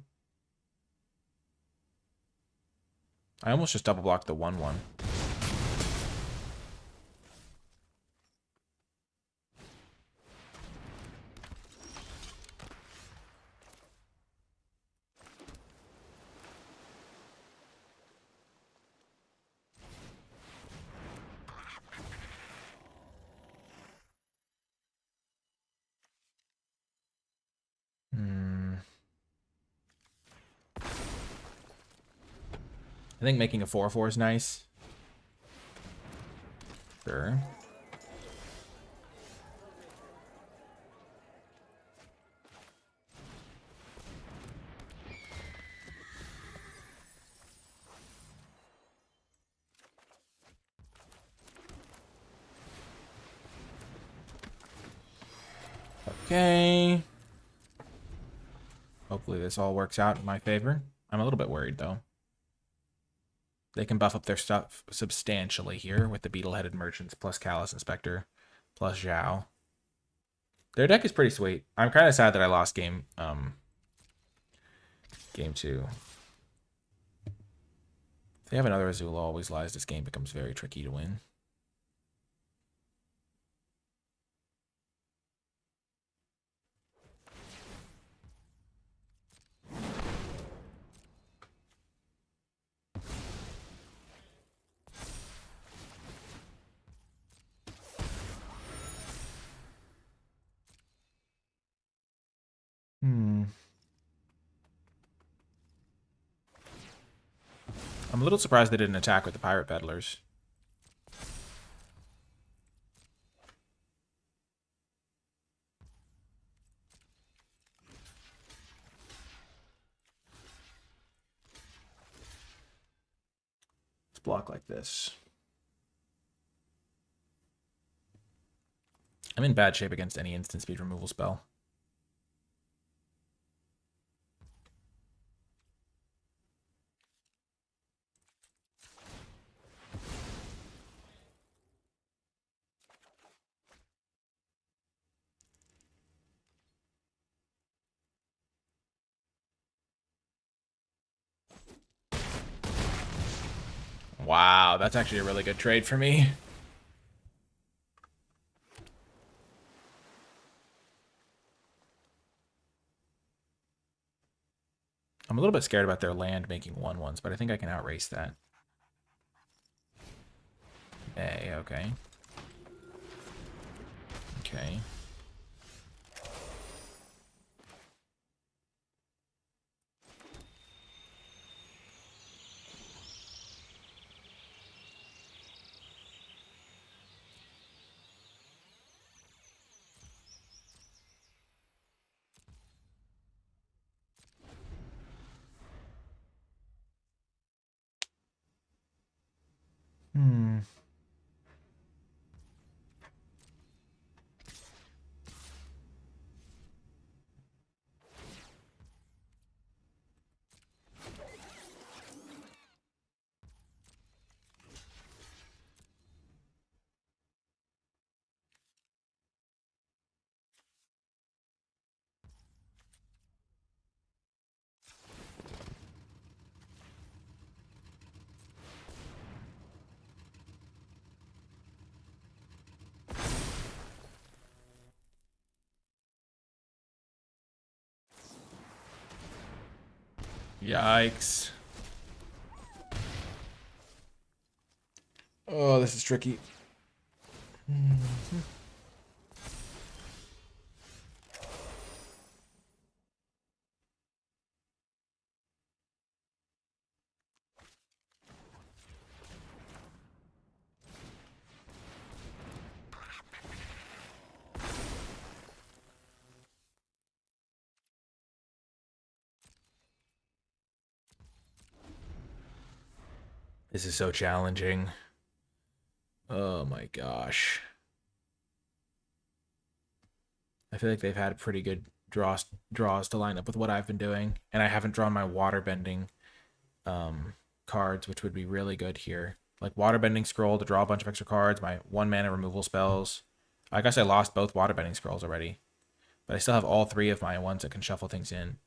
I almost just double blocked the 1/1. I think making a 4/4 is nice. Sure. Okay. Hopefully this all works out in my favor. I'm a little bit worried, though. They can buff up their stuff substantially here with the Beetle-Headed Merchants plus Callous Inspector plus Zhao. Their deck is pretty sweet. I'm kind of sad that I lost game 2. If they have another Azula Always Lies, this game becomes very tricky to win. I'm a little surprised they didn't attack with the Pirate Peddlers. Let's block like this. I'm in bad shape against any instant speed removal spell. Wow, that's actually a really good trade for me. I'm a little bit scared about their land making 1/1s, but I think I can outrace that. Hey, okay. Okay. Hmm. Yikes. Oh, this is tricky. This is so challenging. Oh my gosh. I feel like they've had pretty good draws to line up with what I've been doing, and I haven't drawn my water bending cards, which would be really good here. Like water bending scroll to draw a bunch of extra cards, my 1 mana removal spells. I guess I lost both water bending scrolls already, but I still have all 3 of my ones that can shuffle things in.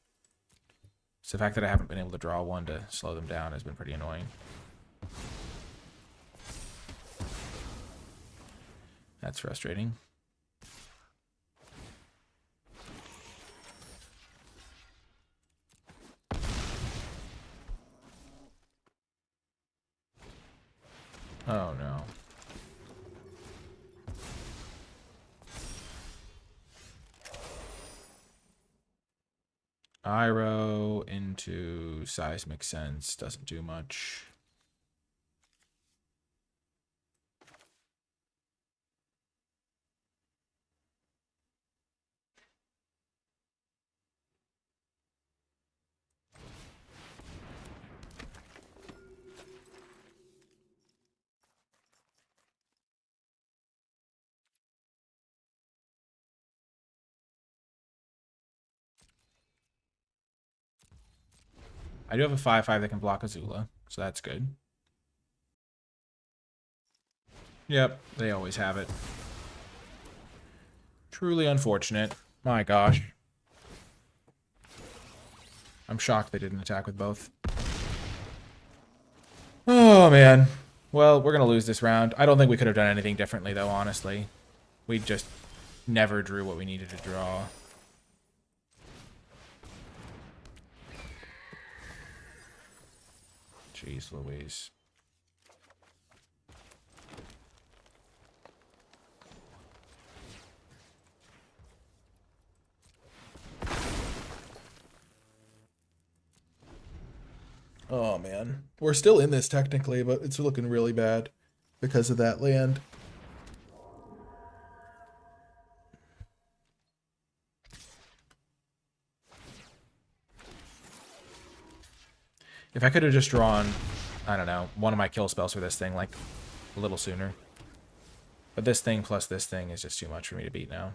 So the fact that I haven't been able to draw one to slow them down has been pretty annoying. That's frustrating. Oh no. Iroh into Seismic Sense doesn't do much. I do have a 5/5 that can block Azula, so that's good. Yep, they always have it. Truly unfortunate. My gosh. I'm shocked they didn't attack with both. Oh, man. Well, we're going to lose this round. I don't think we could have done anything differently, though, honestly. We just never drew what we needed to draw. Jeez Louise. Oh, man. We're still in this technically, but it's looking really bad because of that land. If I could have just drawn, I don't know, one of my kill spells for this thing, like, a little sooner. But this thing plus this thing is just too much for me to beat now.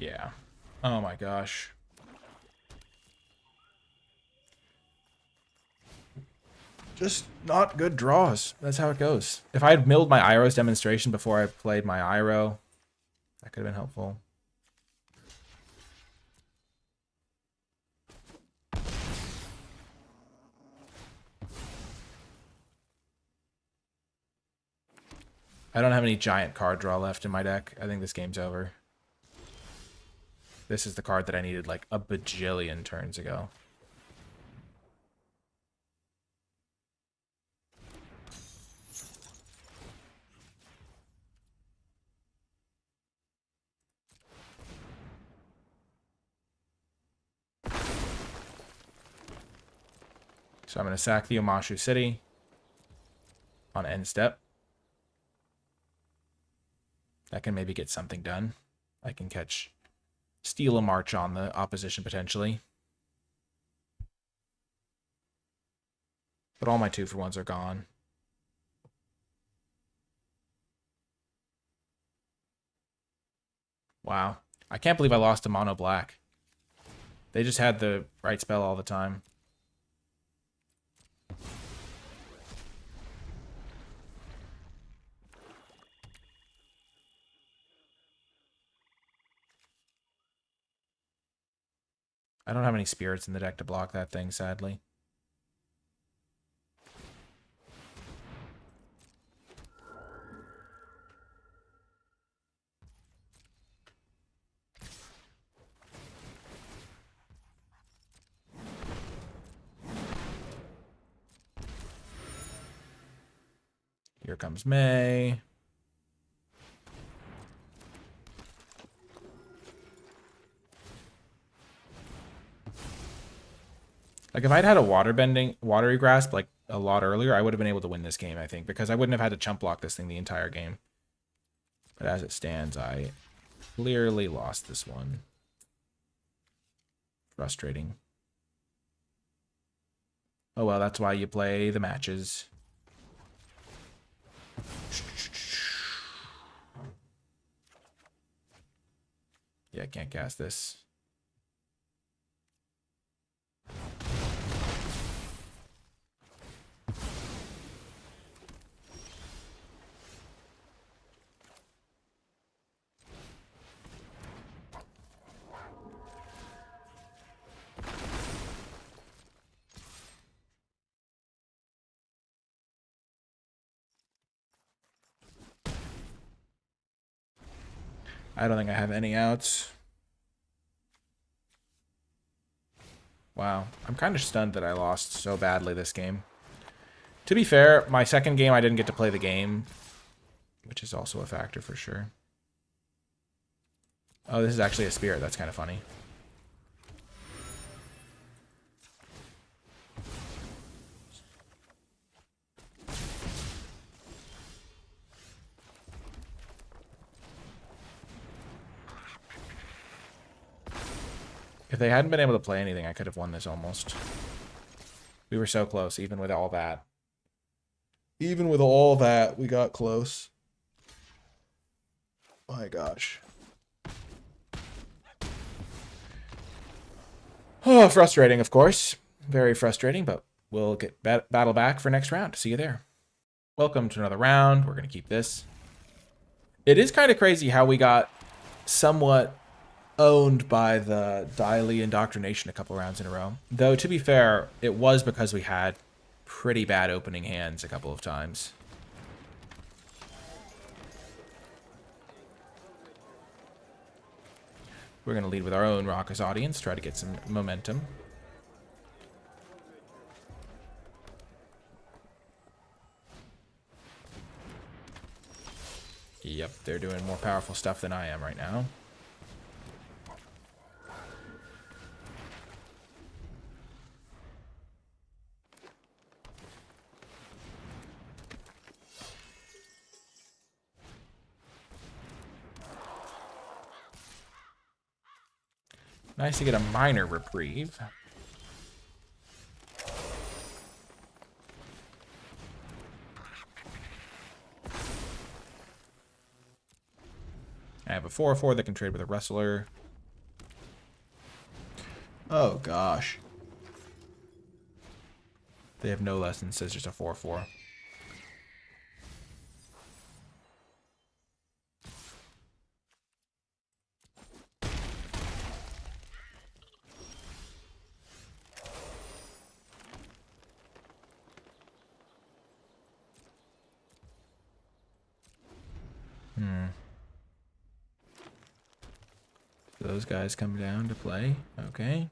Yeah. Oh my gosh. Just not good draws. That's how it goes. If I had milled my Iroh's demonstration before I played my Iroh, that could have been helpful. I don't have any giant card draw left in my deck. I think this game's over. This is the card that I needed like a bajillion turns ago. So I'm going to sack the Omashu City on end step. That can maybe get something done. I can steal a march on the opposition potentially. But all my 2-for-1s are gone. Wow. I can't believe I lost to Mono Black. They just had the right spell all the time. I don't have any spirits in the deck to block that thing, sadly. Here comes May. Like, if I'd had a watery grasp, like, a lot earlier, I would have been able to win this game, I think, because I wouldn't have had to chump block this thing the entire game. But as it stands, I clearly lost this one. Frustrating. Oh, well, that's why you play the matches. Yeah, I can't cast this. I don't think I have any outs. Wow. I'm kind of stunned that I lost so badly this game. To be fair, my second game I didn't get to play the game, which is also a factor for sure. Oh, this is actually a spirit. That's kind of funny. If they hadn't been able to play anything, I could have won this almost. We were so close, even with all that. Even with all that, we got close. My gosh. Oh, frustrating, of course. Very frustrating, but we'll get battle back for next round. See you there. Welcome to another round. We're going to keep this. It is kind of crazy how we got somewhat owned by the Daily Indoctrination a couple rounds in a row. Though, to be fair, it was because we had pretty bad opening hands a couple of times. We're going to lead with our own Raucous Audience, try to get some momentum. Yep, they're doing more powerful stuff than I am right now. Nice to get a minor reprieve. I have a 4/4 that can trade with a wrestler. Oh gosh. They have no less than scissors, a 4/4. Those guys come down to play. Okay.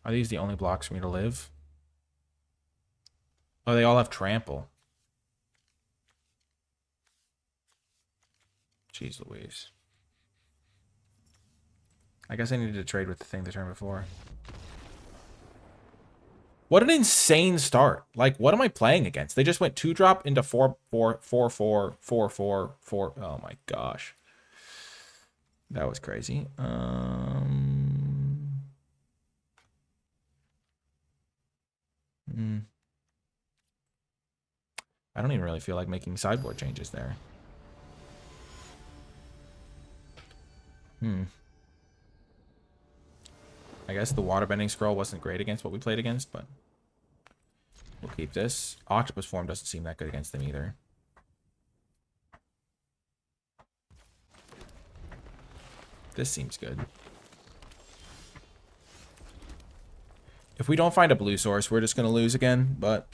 Are these the only blocks for me to live? Oh, they all have trample. Jeez Louise. I guess I needed to trade with the thing the turn before. What an insane start. Like, what am I playing against? They just went 2-drop into 4/4, 4/4, 4/4, 4. Oh my gosh. That was crazy. I don't even really feel like making sideboard changes there. Hmm. I guess the waterbending scroll wasn't great against what we played against, but we'll keep this. Octopus form doesn't seem that good against them either. This seems good. If we don't find a blue source, we're just going to lose again, but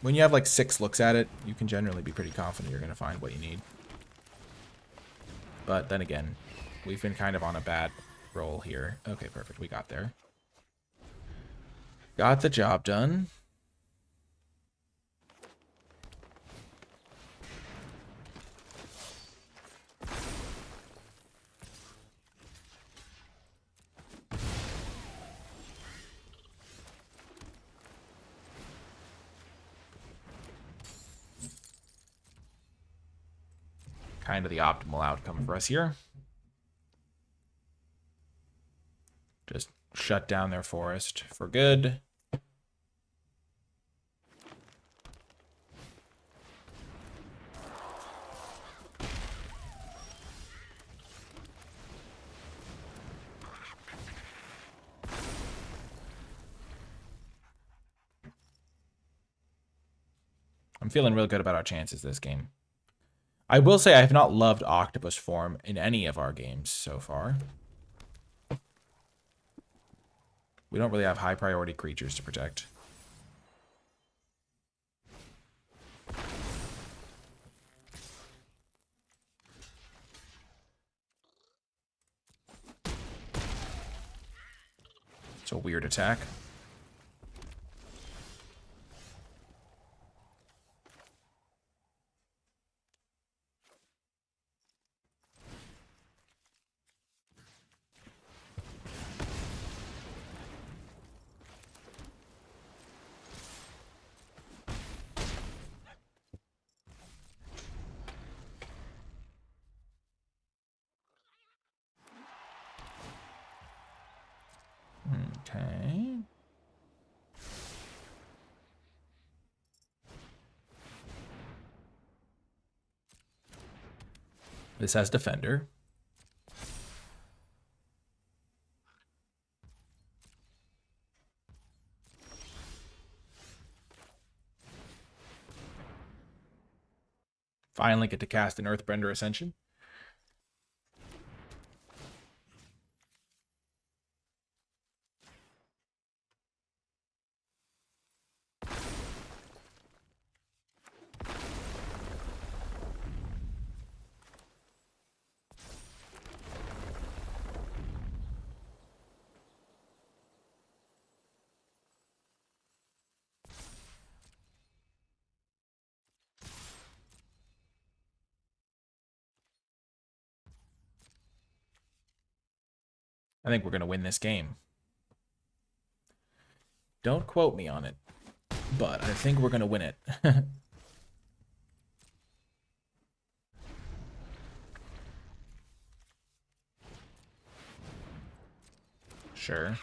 when you have like 6 looks at it, you can generally be pretty confident you're going to find what you need. But then again, we've been kind of on a bad roll here. Okay, perfect. We got there. Got the job done. Kind of the optimal outcome for us here. Just shut down their forest for good. I'm feeling real good about our chances this game. I will say I have not loved Octopus form in any of our games so far. We don't really have high priority creatures to protect. It's a weird attack. Okay. This has Defender. Finally get to cast an Earthbender Ascension. I think we're going to win this game. Don't quote me on it, but I think we're going to win it. Sure.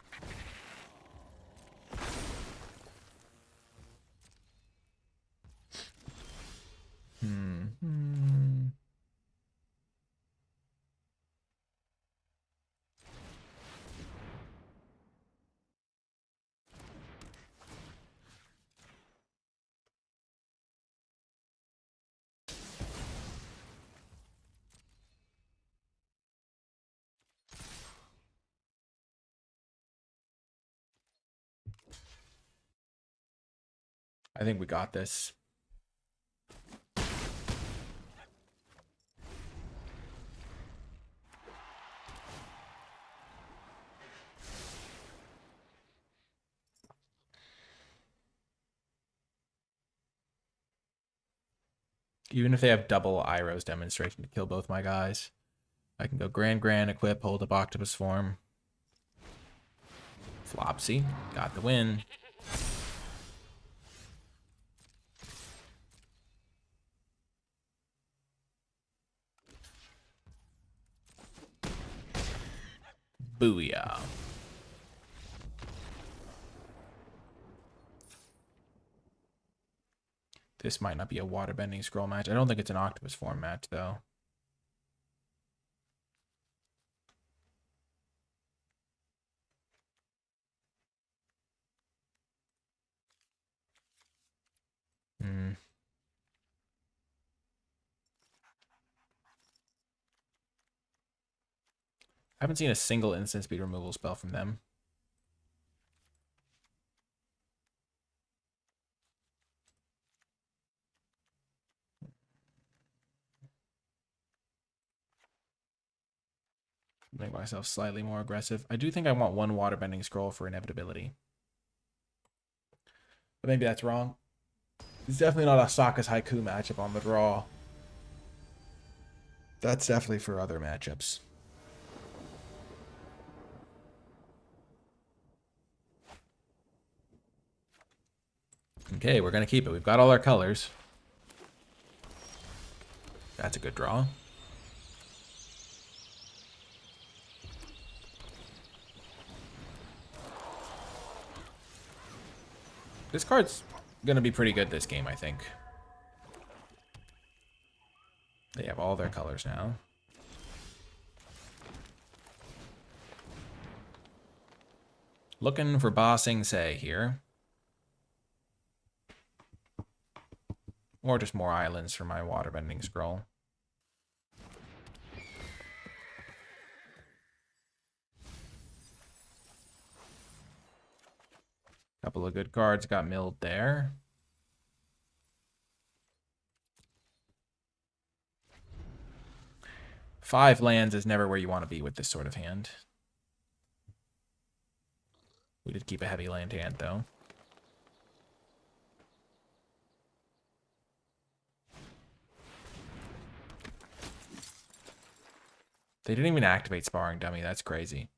I think we got this. Even if they have double Iroh's demonstration to kill both my guys, I can go Grand, equip, hold up Octopus form. Flopsy, got the win. Booyah. This might not be a waterbending scroll match. I don't think it's an Octopus form match, though. I haven't seen a single instant speed removal spell from them. Make myself slightly more aggressive. I do think I want one waterbending scroll for inevitability. But maybe that's wrong. It's definitely not a Sokka's Haiku matchup on the draw. That's definitely for other matchups. Okay, we're going to keep it. We've got all our colors. That's a good draw. This card's going to be pretty good this game, I think. They have all their colors now. Looking for Bossing Say here. Or just more islands for my waterbending scroll. Couple of good cards got milled there. Five lands is never where you want to be with this sort of hand. We did keep a heavy land hand, though. They didn't even activate Sparring Dummy. That's crazy.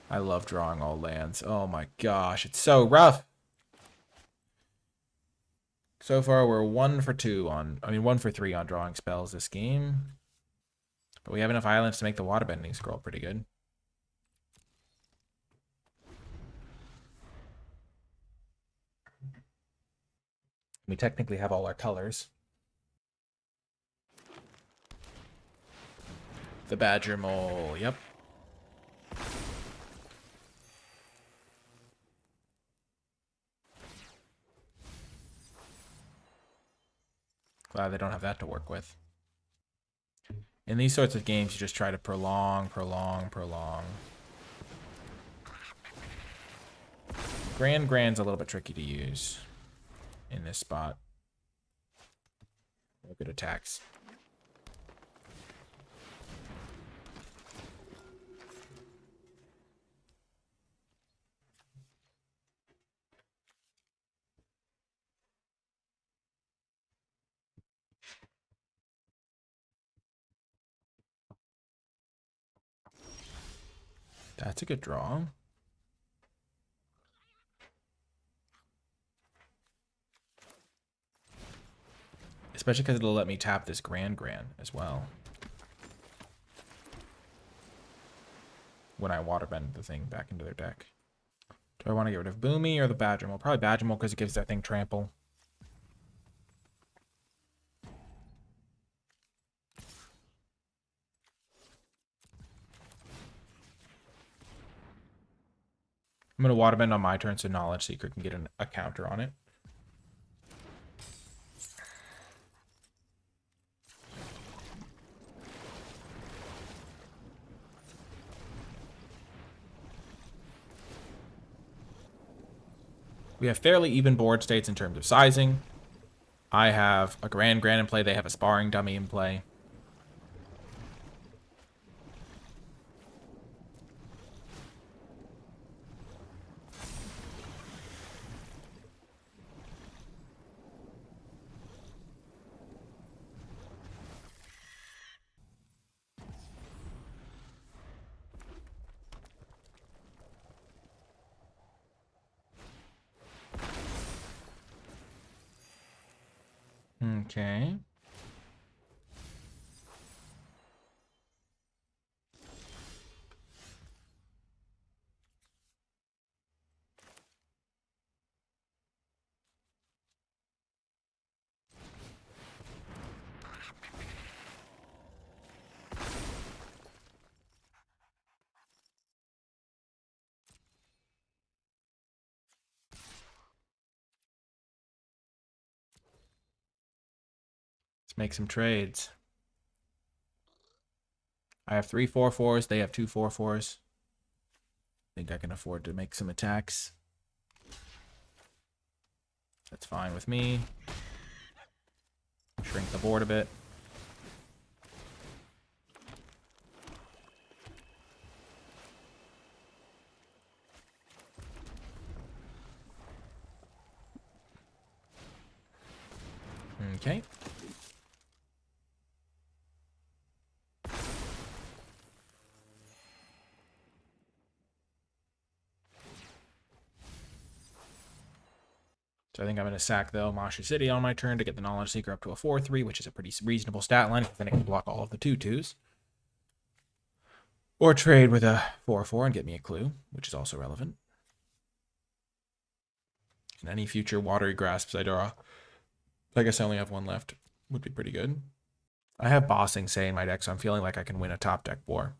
I love drawing all lands. Oh my gosh, it's so rough. So far, we're 1 for 2 on... I mean, 1 for 3 on drawing spells this game. But we have enough islands to make the waterbending scroll pretty good. We technically have all our colors. The Badger Mole, yep. Glad they don't have that to work with. In these sorts of games, you just try to prolong. Grand's a little bit tricky to use in this spot. No good attacks. That's a good draw. Especially because it'll let me tap this Grand as well. When I waterbend the thing back into their deck. Do I want to get rid of Boomy or the Badger Mole? Probably Badger Mole because it gives that thing trample. I'm going to waterbend on my turn so Knowledge Seeker can get a counter on it. We have fairly even board states in terms of sizing. I have a Grand in play. They have a Sparring Dummy in play. Okay. Let's make some trades. I have 3 4/4s. They have 2 4/4s. Think I can afford to make some attacks. That's fine with me. Shrink the board a bit. Okay. So I think I'm going to sack, though, Masha City on my turn to get the Knowledge Seeker up to a 4/3, which is a pretty reasonable stat line, because then it can block all of the 2/2s. Or trade with a 4/4 and get me a clue, which is also relevant. And any future watery grasps I draw, I guess I only have one left, would be pretty good. I have Bossing Say in my deck, so I'm feeling like I can win a top deck war.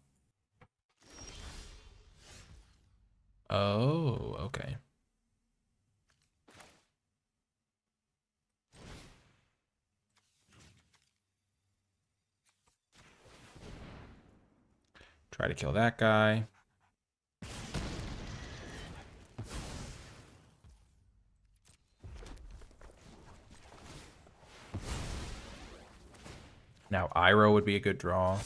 Oh, okay. Try to kill that guy. Now Iroh would be a good draw.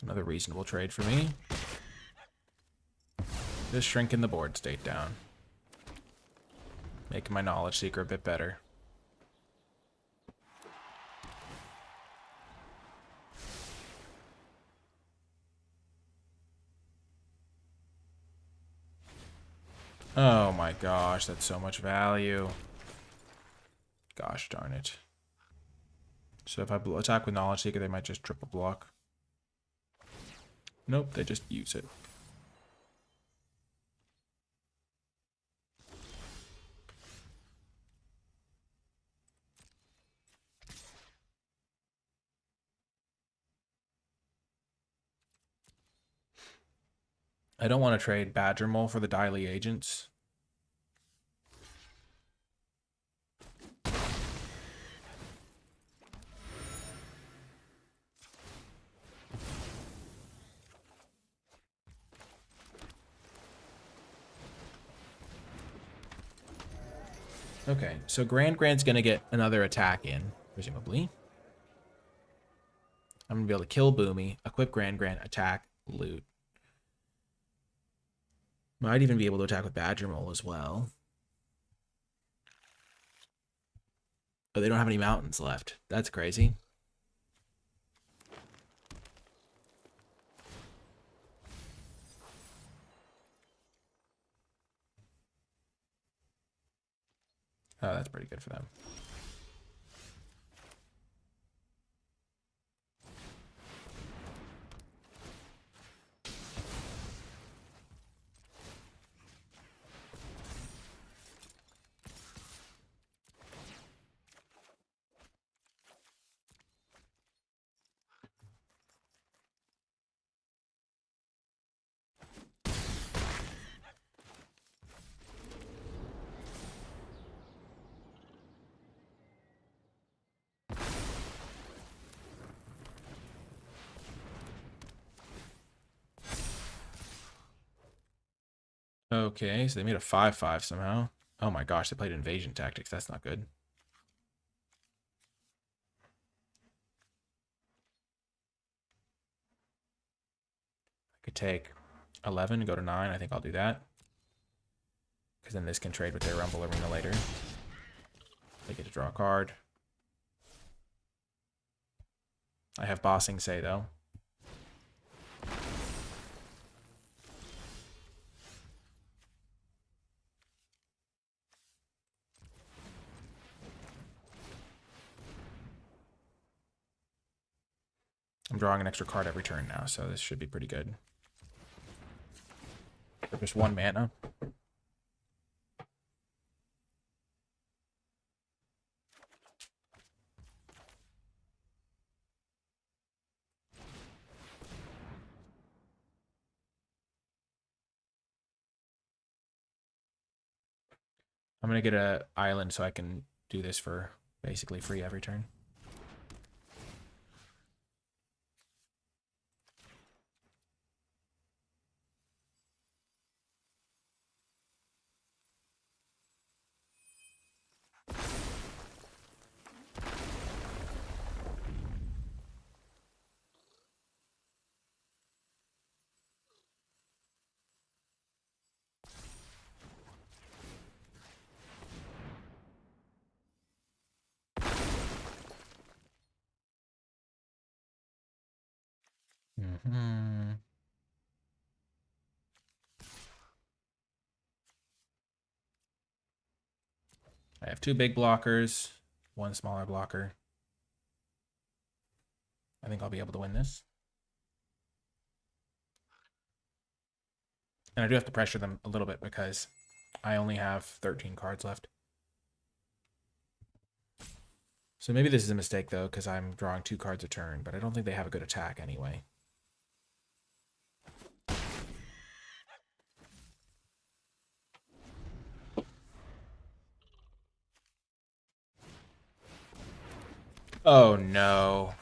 Another reasonable trade for me. Just shrinking the board state down. Making my Knowledge Seeker a bit better. Oh my gosh, that's so much value. Gosh darn it. So if I attack with Knowledge Seeker, they might just triple block. Nope, they just use it. I don't want to trade Badger Mole for the Daily Agents. Okay, so Grand's going to get another attack in, presumably. I'm going to be able to kill Boomy, equip Grand, attack, loot. Might even be able to attack with Badger Mole as well. But they don't have any mountains left. That's crazy. Oh, that's pretty good for them. Okay, so they made a 5/5 somehow. Oh my gosh, they played invasion tactics. That's not good. I could take 11 and go to 9. I think I'll do that. Because then this can trade with their Rumble Arena later. They get to draw a card. I have Bossing Say, though. I'm drawing an extra card every turn now, so this should be pretty good. For just 1 mana. I'm gonna get a island so I can do this for basically free every turn. Mm-hmm. I have 2 big blockers, 1 smaller blocker. I think I'll be able to win this. And I do have to pressure them a little bit because I only have 13 cards left. So maybe this is a mistake, though, because I'm drawing 2 cards a turn, but I don't think they have a good attack anyway. Oh, no.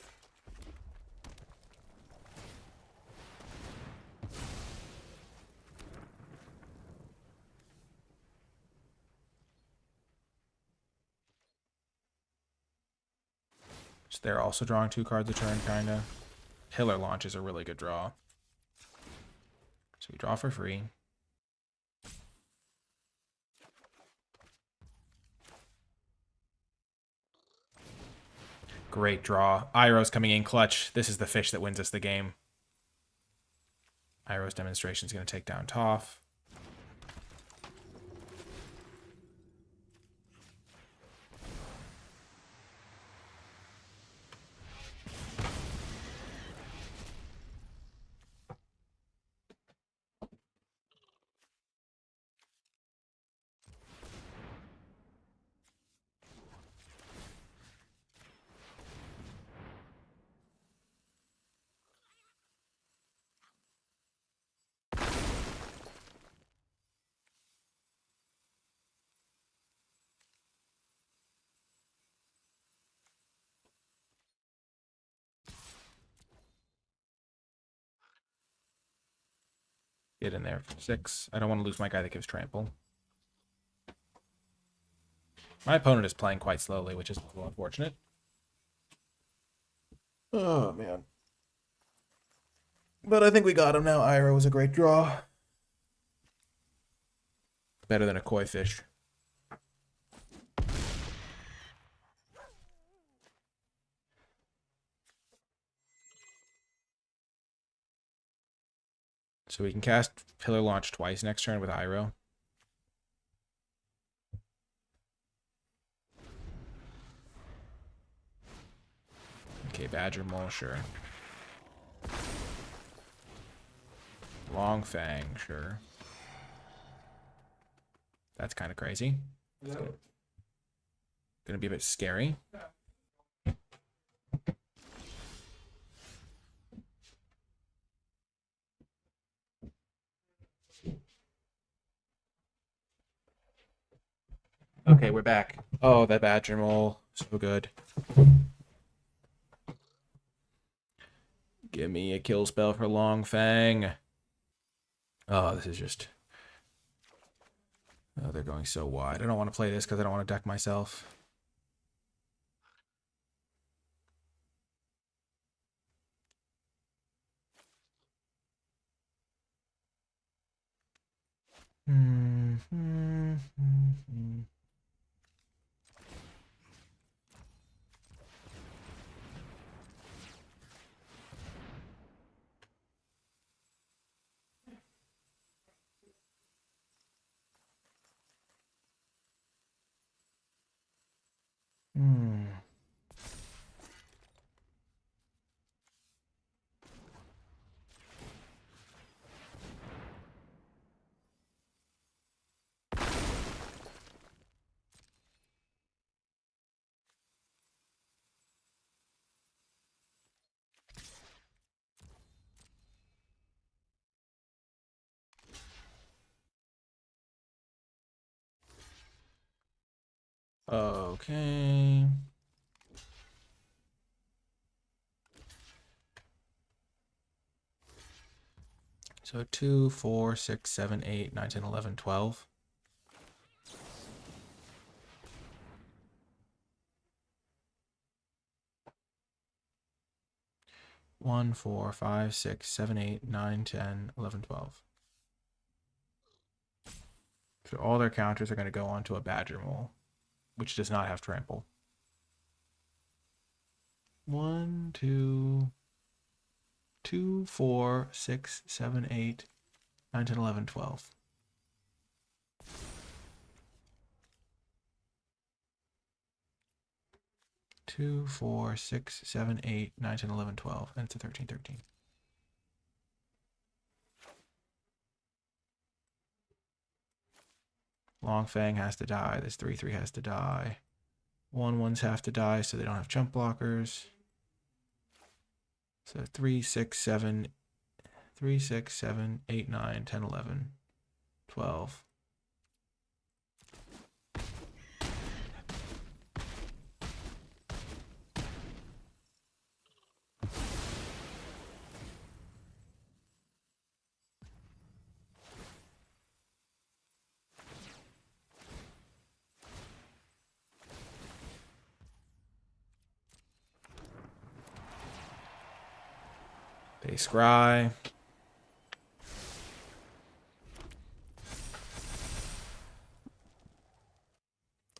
So they're also drawing 2 cards a turn, kind of. Pillar Launch is a really good draw. So we draw for free. Great draw. Iroh's coming in clutch. This is the fish that wins us the game. Iroh's Demonstration is going to take down Toph. Get in there for 6. I don't want to lose my guy that gives trample. My opponent is playing quite slowly, which is a little unfortunate. Oh, man. But I think we got him now. Iroh was a great draw. Better than a koi fish. So we can cast Pillar Launch twice next turn with Iroh. Okay, Badger Mole, sure. Long Fang, sure. That's kind of crazy. It's gonna be a bit scary. Okay, we're back. Oh, that Badger Mole. So good. Give me a kill spell for Long Fang. Oh, this is just... Oh, they're going so wide. I don't want to play this because I don't want to deck myself. Okay. So 2, 4, 6, 7, 8, 9, 10, 11, 12. One, 4, 5, 6, 7, 8, 9, 10, 11, 12. So all their counters are going to go onto a badger mole, which does not have trample. 1, 2, 2, 4, 6, 7, 8, 9, 10, 11, 12. Two, 4, 6, 7, 8, 9, 10, 11, 12. And it's a 13, 13. Long Fang has to die. This 3, 3 has to die. 1, 1s have to die so they don't have jump blockers. So 3, 6, 7, 3, 6, 7, 8, 9, 10, 11, 12. They scry.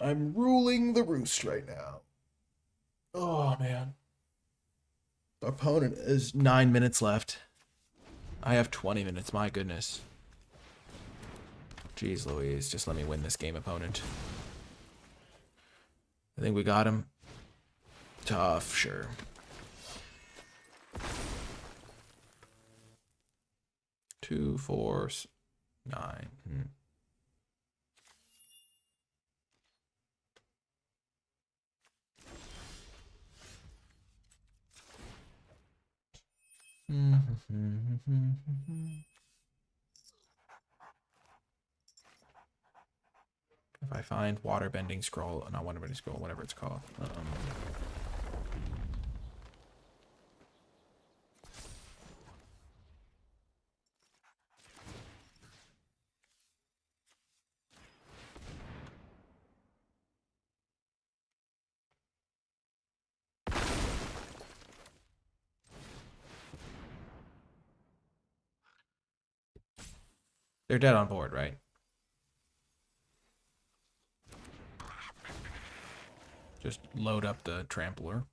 I'm ruling the roost right now. Oh, man. The opponent is 9 minutes left. I have 20 minutes. My goodness. Jeez Louise. Just let me win this game, opponent. I think we got him. Tough, sure. Two, 4, 9. If I find water bending scroll, not water bending scroll, whatever it's called. They're dead on board, right? Just load up the trampler.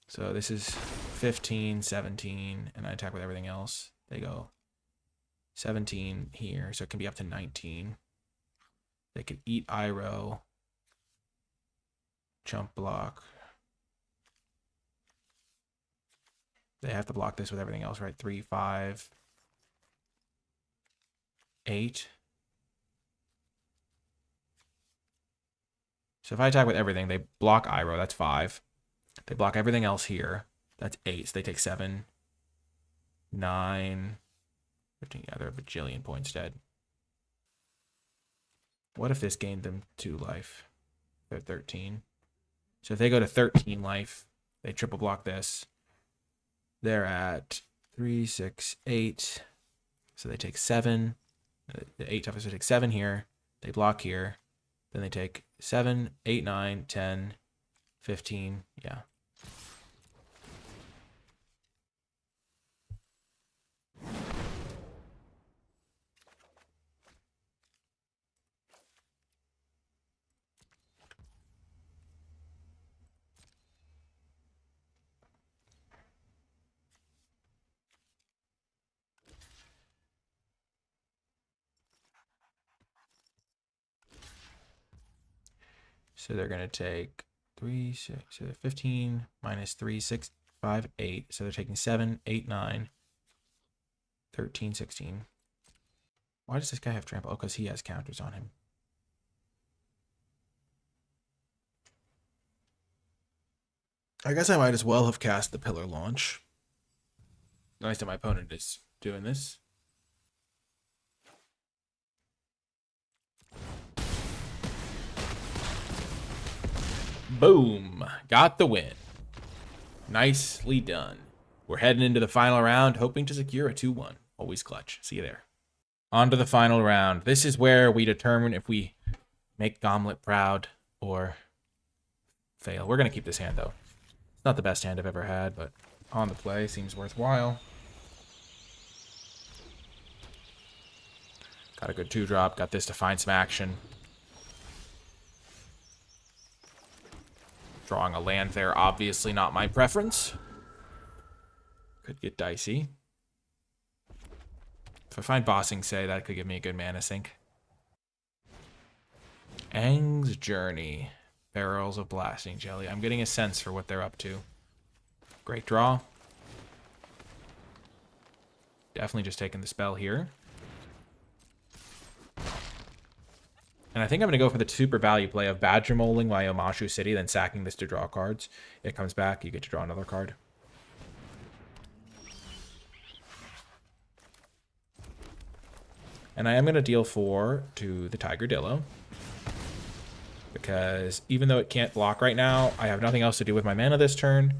So this is 15, 17, and I attack with everything else. They go 17 here, so it can be up to 19. They could eat Iroh. Jump block. They have to block this with everything else, right? 3, 5, 8. So if I attack with everything, they block Iroh. That's 5. They block everything else here. That's 8. So they take 7, 9, 15. Yeah, they're a bajillion points dead. What if this gained them 2 life? They're 13. So if they go to 13 life, they triple block this. They're at 3, 6, 8. So they take 7. The 8 toughest, they take 7 here. They block here. Then they take 7, 8, 9, 10, 15. Yeah. So they're going to take 3, 6, so 15 minus 3, 6, 5, 8. So they're taking 7, 8, 9, 13, 16. Why does this guy have trample? Oh, because he has counters on him. I guess I might as well have cast the pillar launch. Nice that my opponent is doing this. Boom. Got the win. Nicely done. We're heading into the final round, hoping to secure a 2-1. Always clutch. See you there. On to the final round. This is where we determine if we make Gomlet proud or fail. We're going to keep this hand, though. It's not the best hand I've ever had, but on the play seems worthwhile. Got a good 2-drop. Got this to find some action. Drawing a land there, obviously not my preference. Could get dicey. If I find Bossing Say, that could give me a good mana sink. Aang's Journey. Barrels of Blasting Jelly. I'm getting a sense for what they're up to. Great draw. Definitely just taking the spell here. And I think I'm going to go for the super value play of Badger Moling my Omashu City, then sacking this to draw cards. It comes back, you get to draw another card. And I am going to deal 4 to the Tigerdillo. Because even though it can't block right now, I have nothing else to do with my mana this turn.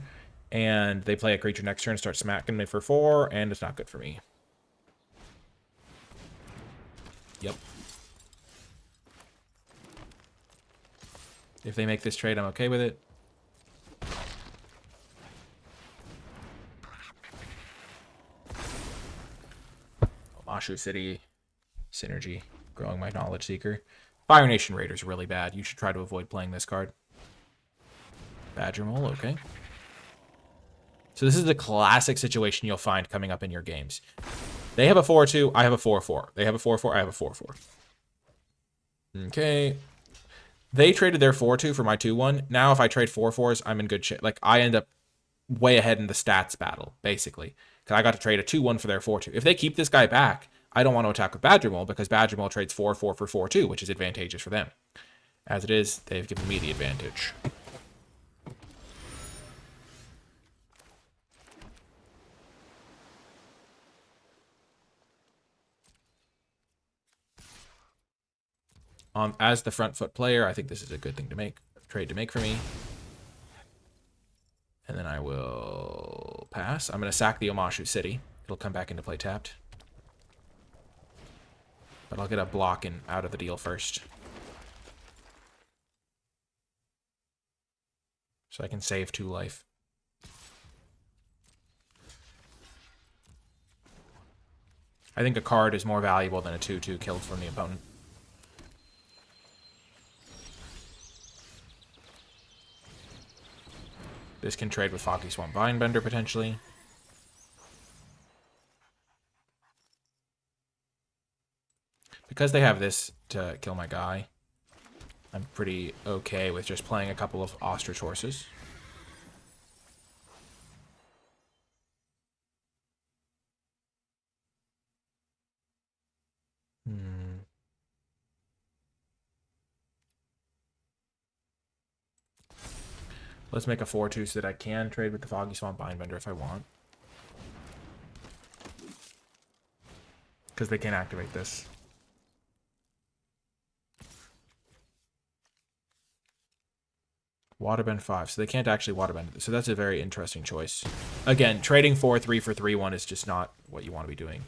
And they play a creature next turn, start smacking me for 4, and it's not good for me. Yep. If they make this trade, I'm okay with it. Omashu City, Synergy, growing my Knowledge Seeker. Fire Nation Raider's really bad. You should try to avoid playing this card. Badger Mole, okay. So this is the classic situation you'll find coming up in your games. They have a 4-2, I have a 4-4. They have a 4-4, I have a 4-4. Okay. They traded their 4-2 for my 2-1. Now if I trade 4-4s, I'm in good shit. Like, I end up way ahead in the stats battle, basically. Because I got to trade a 2-1 for their 4-2. If they keep this guy back, I don't want to attack with Badger Mole because Badger Mole trades 4-4 for 4-2, which is advantageous for them. As it is, they've given me the advantage. As the front foot player, I think this is a good thing to make, trade to make for me. And then I will pass. I'm going to sack the Omashu City. It'll come back into play tapped. But I'll get a block in out of the deal first. So I can save 2 life. I think a card is more valuable than a 2-2 killed from the opponent. This can trade with Foggy Swamp Vinebender, potentially. Because they have this to kill my guy, I'm pretty okay with just playing a couple of Ostrich Horses. Let's make a 4-2 so that I can trade with the Foggy Swamp Vinebender if I want. Because they can't activate this. Waterbend 5. So they can't actually waterbend it. So that's a very interesting choice. Again, trading 4-3 for 3-1 is just not what you want to be doing.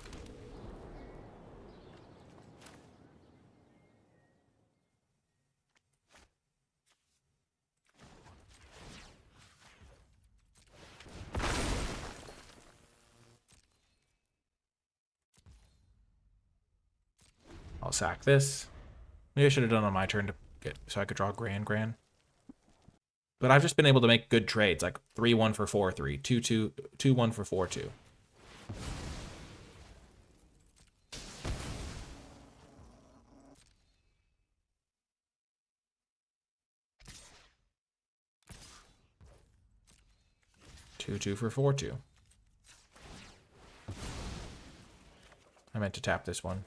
I'll sack this. Maybe I should have done on my turn to get so I could draw Gran. But I've just been able to make good trades, like 3-1 for 4-3, 2-2, 2-1 for 4-2. Two for 4-2. I meant to tap this one.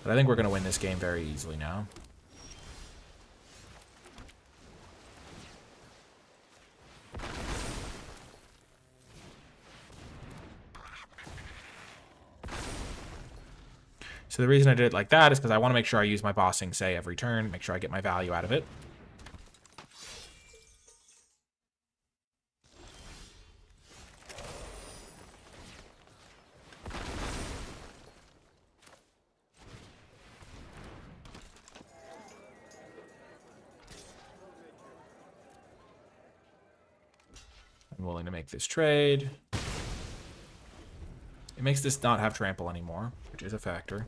But I think we're going to win this game very easily now. So the reason I did it like that is because I want to make sure I use my Bossing Say every turn, make sure I get my value out of it. I'm willing to make this trade. It makes this not have trample anymore, which is a factor.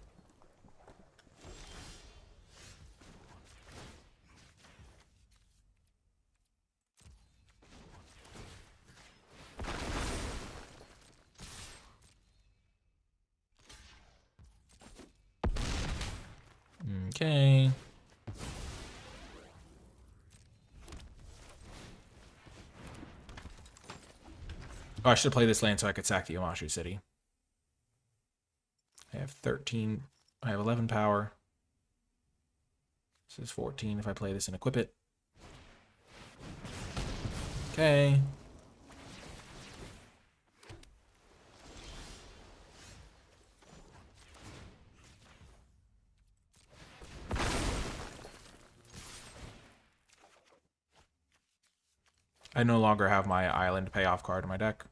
Okay. Oh, I should have played this land so I could sack the Omashu City. I have 13. I have 11 power. This is 14 if I play this and equip it. Okay. I no longer have my island payoff card in my deck.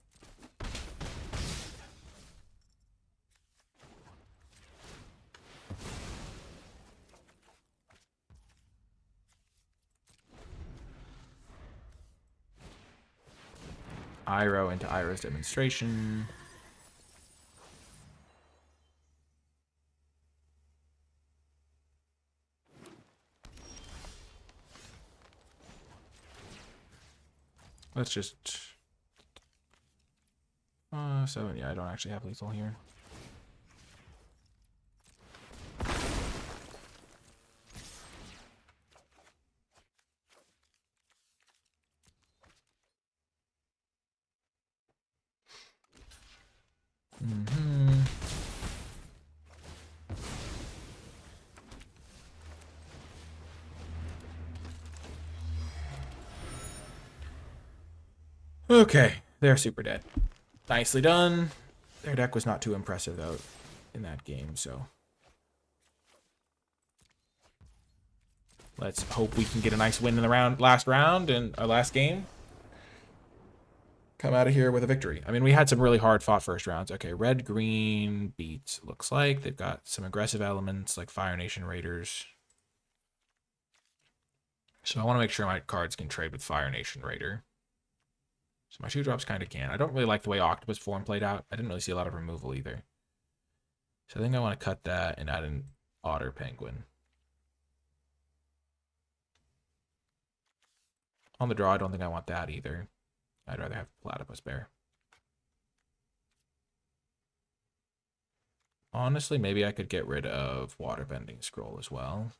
Iroh into Iroh's demonstration. Let's just... 7. Yeah, I don't actually have lethal here. Okay, they're super dead. Nicely done. Their deck was not too impressive, though, in that game, so... Let's hope we can get a nice win in the last round and our last game. Come out of here with a victory. I mean, we had some really hard fought first rounds. Okay, red, green beats. Looks like they've got some aggressive elements like Fire Nation Raiders. So I want to make sure my cards can trade with Fire Nation Raider. So my 2-drops kind of can. I don't really like the way Octopus form played out. I didn't really see a lot of removal either. So I think I want to cut that and add an Otter Penguin. On the draw, I don't think I want that either. I'd rather have Platypus Bear. Honestly, maybe I could get rid of Waterbending Scroll as well.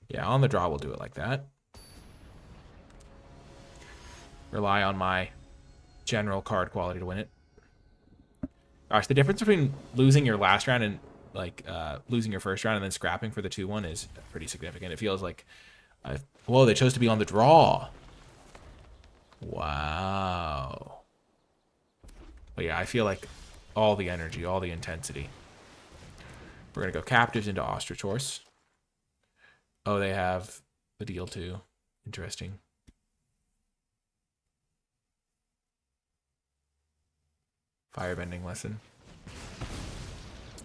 Yeah, on the draw, we'll do it like that. Rely on my general card quality to win it. Gosh, the difference between losing your last round and losing your first round and then scrapping for the 2-1 is pretty significant. It feels like, whoa, they chose to be on the draw. Wow. But yeah, I feel like all the energy, all the intensity. We're going to go captives into Ostrich Horse. Oh, they have the deal too. Interesting. Firebending lesson.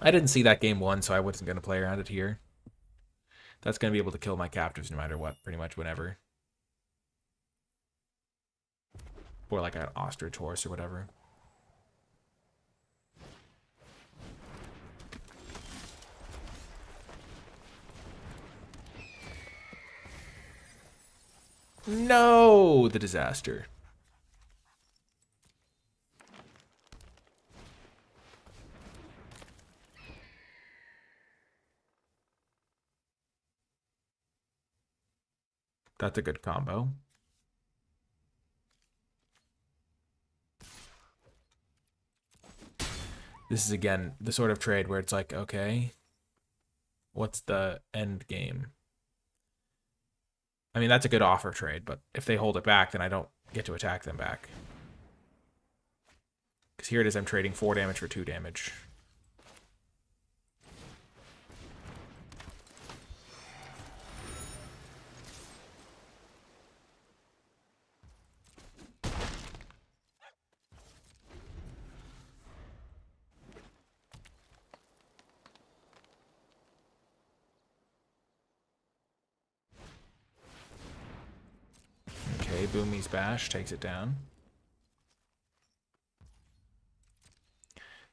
I didn't see that game 1, so I wasn't going to play around it here. That's going to be able to kill my captives no matter what, pretty much whenever. Or like an Ostrich Horse or whatever. No, the disaster. That's a good combo. This is, again, the sort of trade where it's like, okay, what's the end game? I mean, that's a good offer trade, but if they hold it back, then I don't get to attack them back. Because here it is, I'm trading 4 damage for 2 damage. Boomy's Bash takes it down.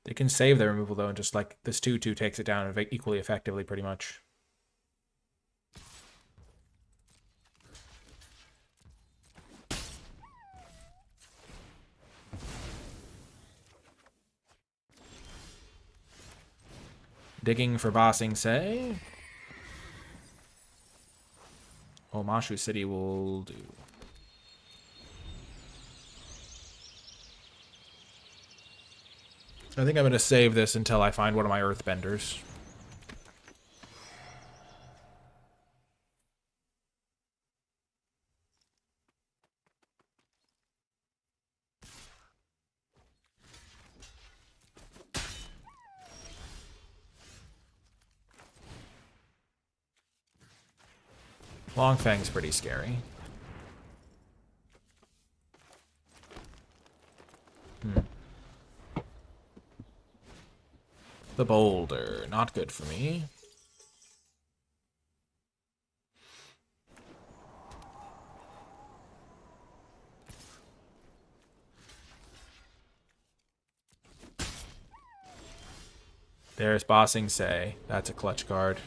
They can save their removal, though, and just like this 2/2 takes it down equally effectively, pretty much. Digging for Bossing Say. Omashu City will do. I think I'm going to save this until I find one of my Earthbenders. Longfang's pretty scary. The Boulder, not good for me. There's Bossing Say. That's a clutch card.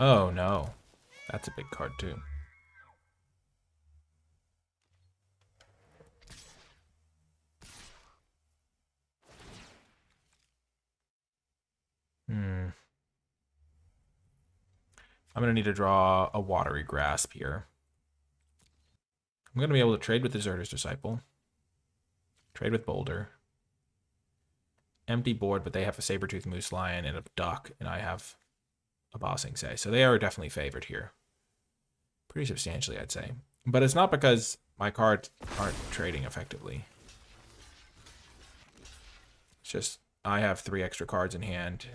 Oh, no. That's a big card, too. I'm going to need to draw a Watery Grasp here. I'm going to be able to trade with Deserter's Disciple. Trade with Boulder. Empty board, but they have a Sabertooth Moose Lion and a Duck, and I have a Bossing Say. So they are definitely favored here. Pretty substantially, I'd say. But it's not because my cards aren't trading effectively. It's just I have 3 extra cards in hand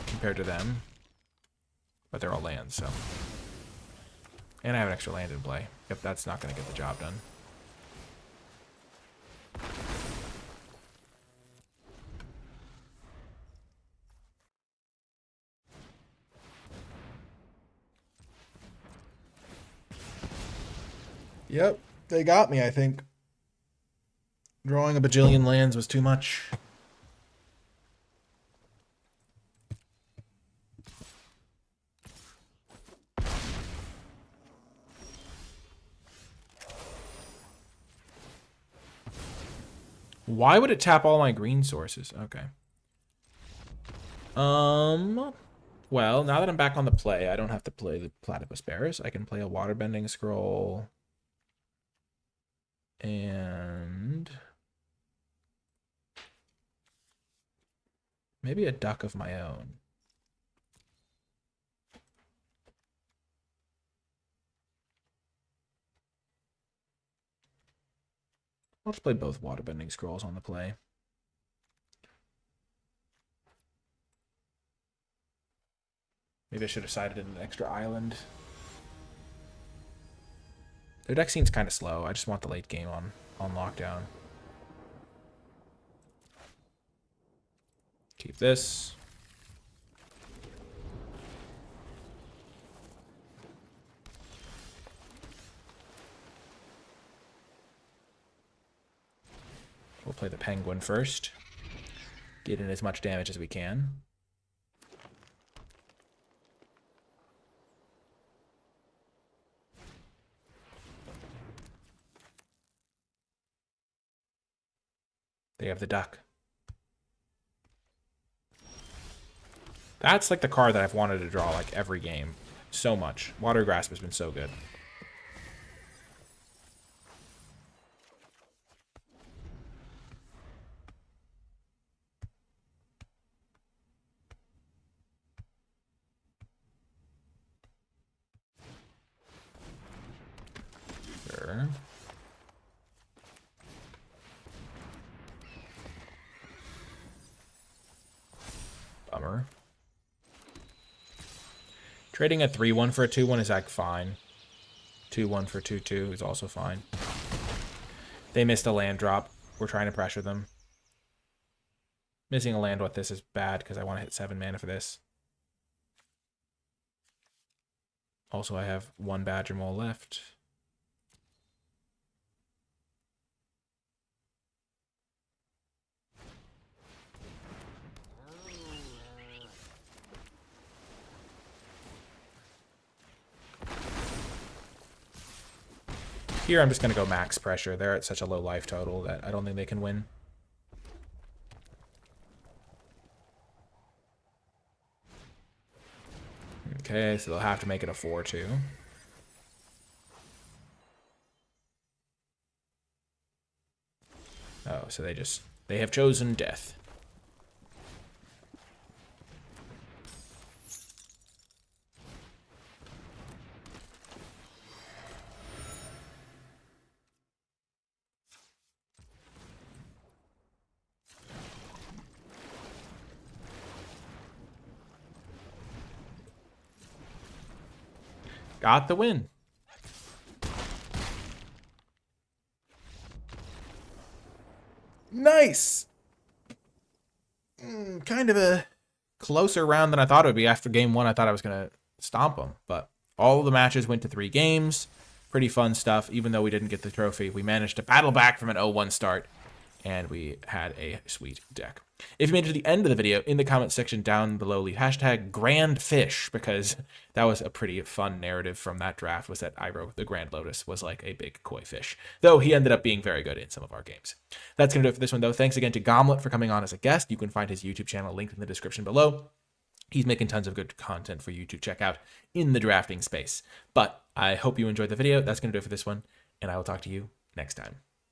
compared to them. But they're all lands, so. And I have an extra land in play. Yep, that's not going to get the job done. Yep, they got me, I think. Drawing a bajillion lands was too much. Why would it tap all my green sources? Okay. Well, now that I'm back on the play, I don't have to play the Platypus Bears. I can play a Waterbending Scroll. And maybe a Duck of my own. I'll just play both Waterbending Scrolls on the play. Maybe I should have sided in an extra island. Their deck seems kind of slow. I just want the late game on lockdown. Keep this. We'll play the Penguin first. Get in as much damage as we can. They have the Duck. That's like the card that I've wanted to draw like every game. So much. Water Grasp has been so good. Sure. Bummer. Trading a 3-1 for a 2-1 is like fine. 2-1 for 2-2 is also fine. They missed a land drop. We're trying to pressure them. Missing a land with this is bad because I want to hit 7 mana for this. Also, I have 1 Badger Mole left. Here, I'm just going to go max pressure. They're at such a low life total that I don't think they can win. Okay, so they'll have to make it a 4-2. Oh, so they have chosen death. Got the win. Nice. Kind of a closer round than I thought it would be. After game 1, I thought I was going to stomp them. But all of the matches went to 3 games. Pretty fun stuff. Even though we didn't get the trophy, we managed to battle back from an 0-1 start. And we had a sweet deck. If you made it to the end of the video, in the comment section down below, leave hashtag GrandFish, because that was a pretty fun narrative from that draft, was that Iroh, the Grand Lotus, was like a big koi fish, though he ended up being very good in some of our games. That's going to do it for this one, though. Thanks again to Gomlet for coming on as a guest. You can find his YouTube channel linked in the description below. He's making tons of good content for you to check out in the drafting space. But I hope you enjoyed the video. That's going to do it for this one, and I will talk to you next time.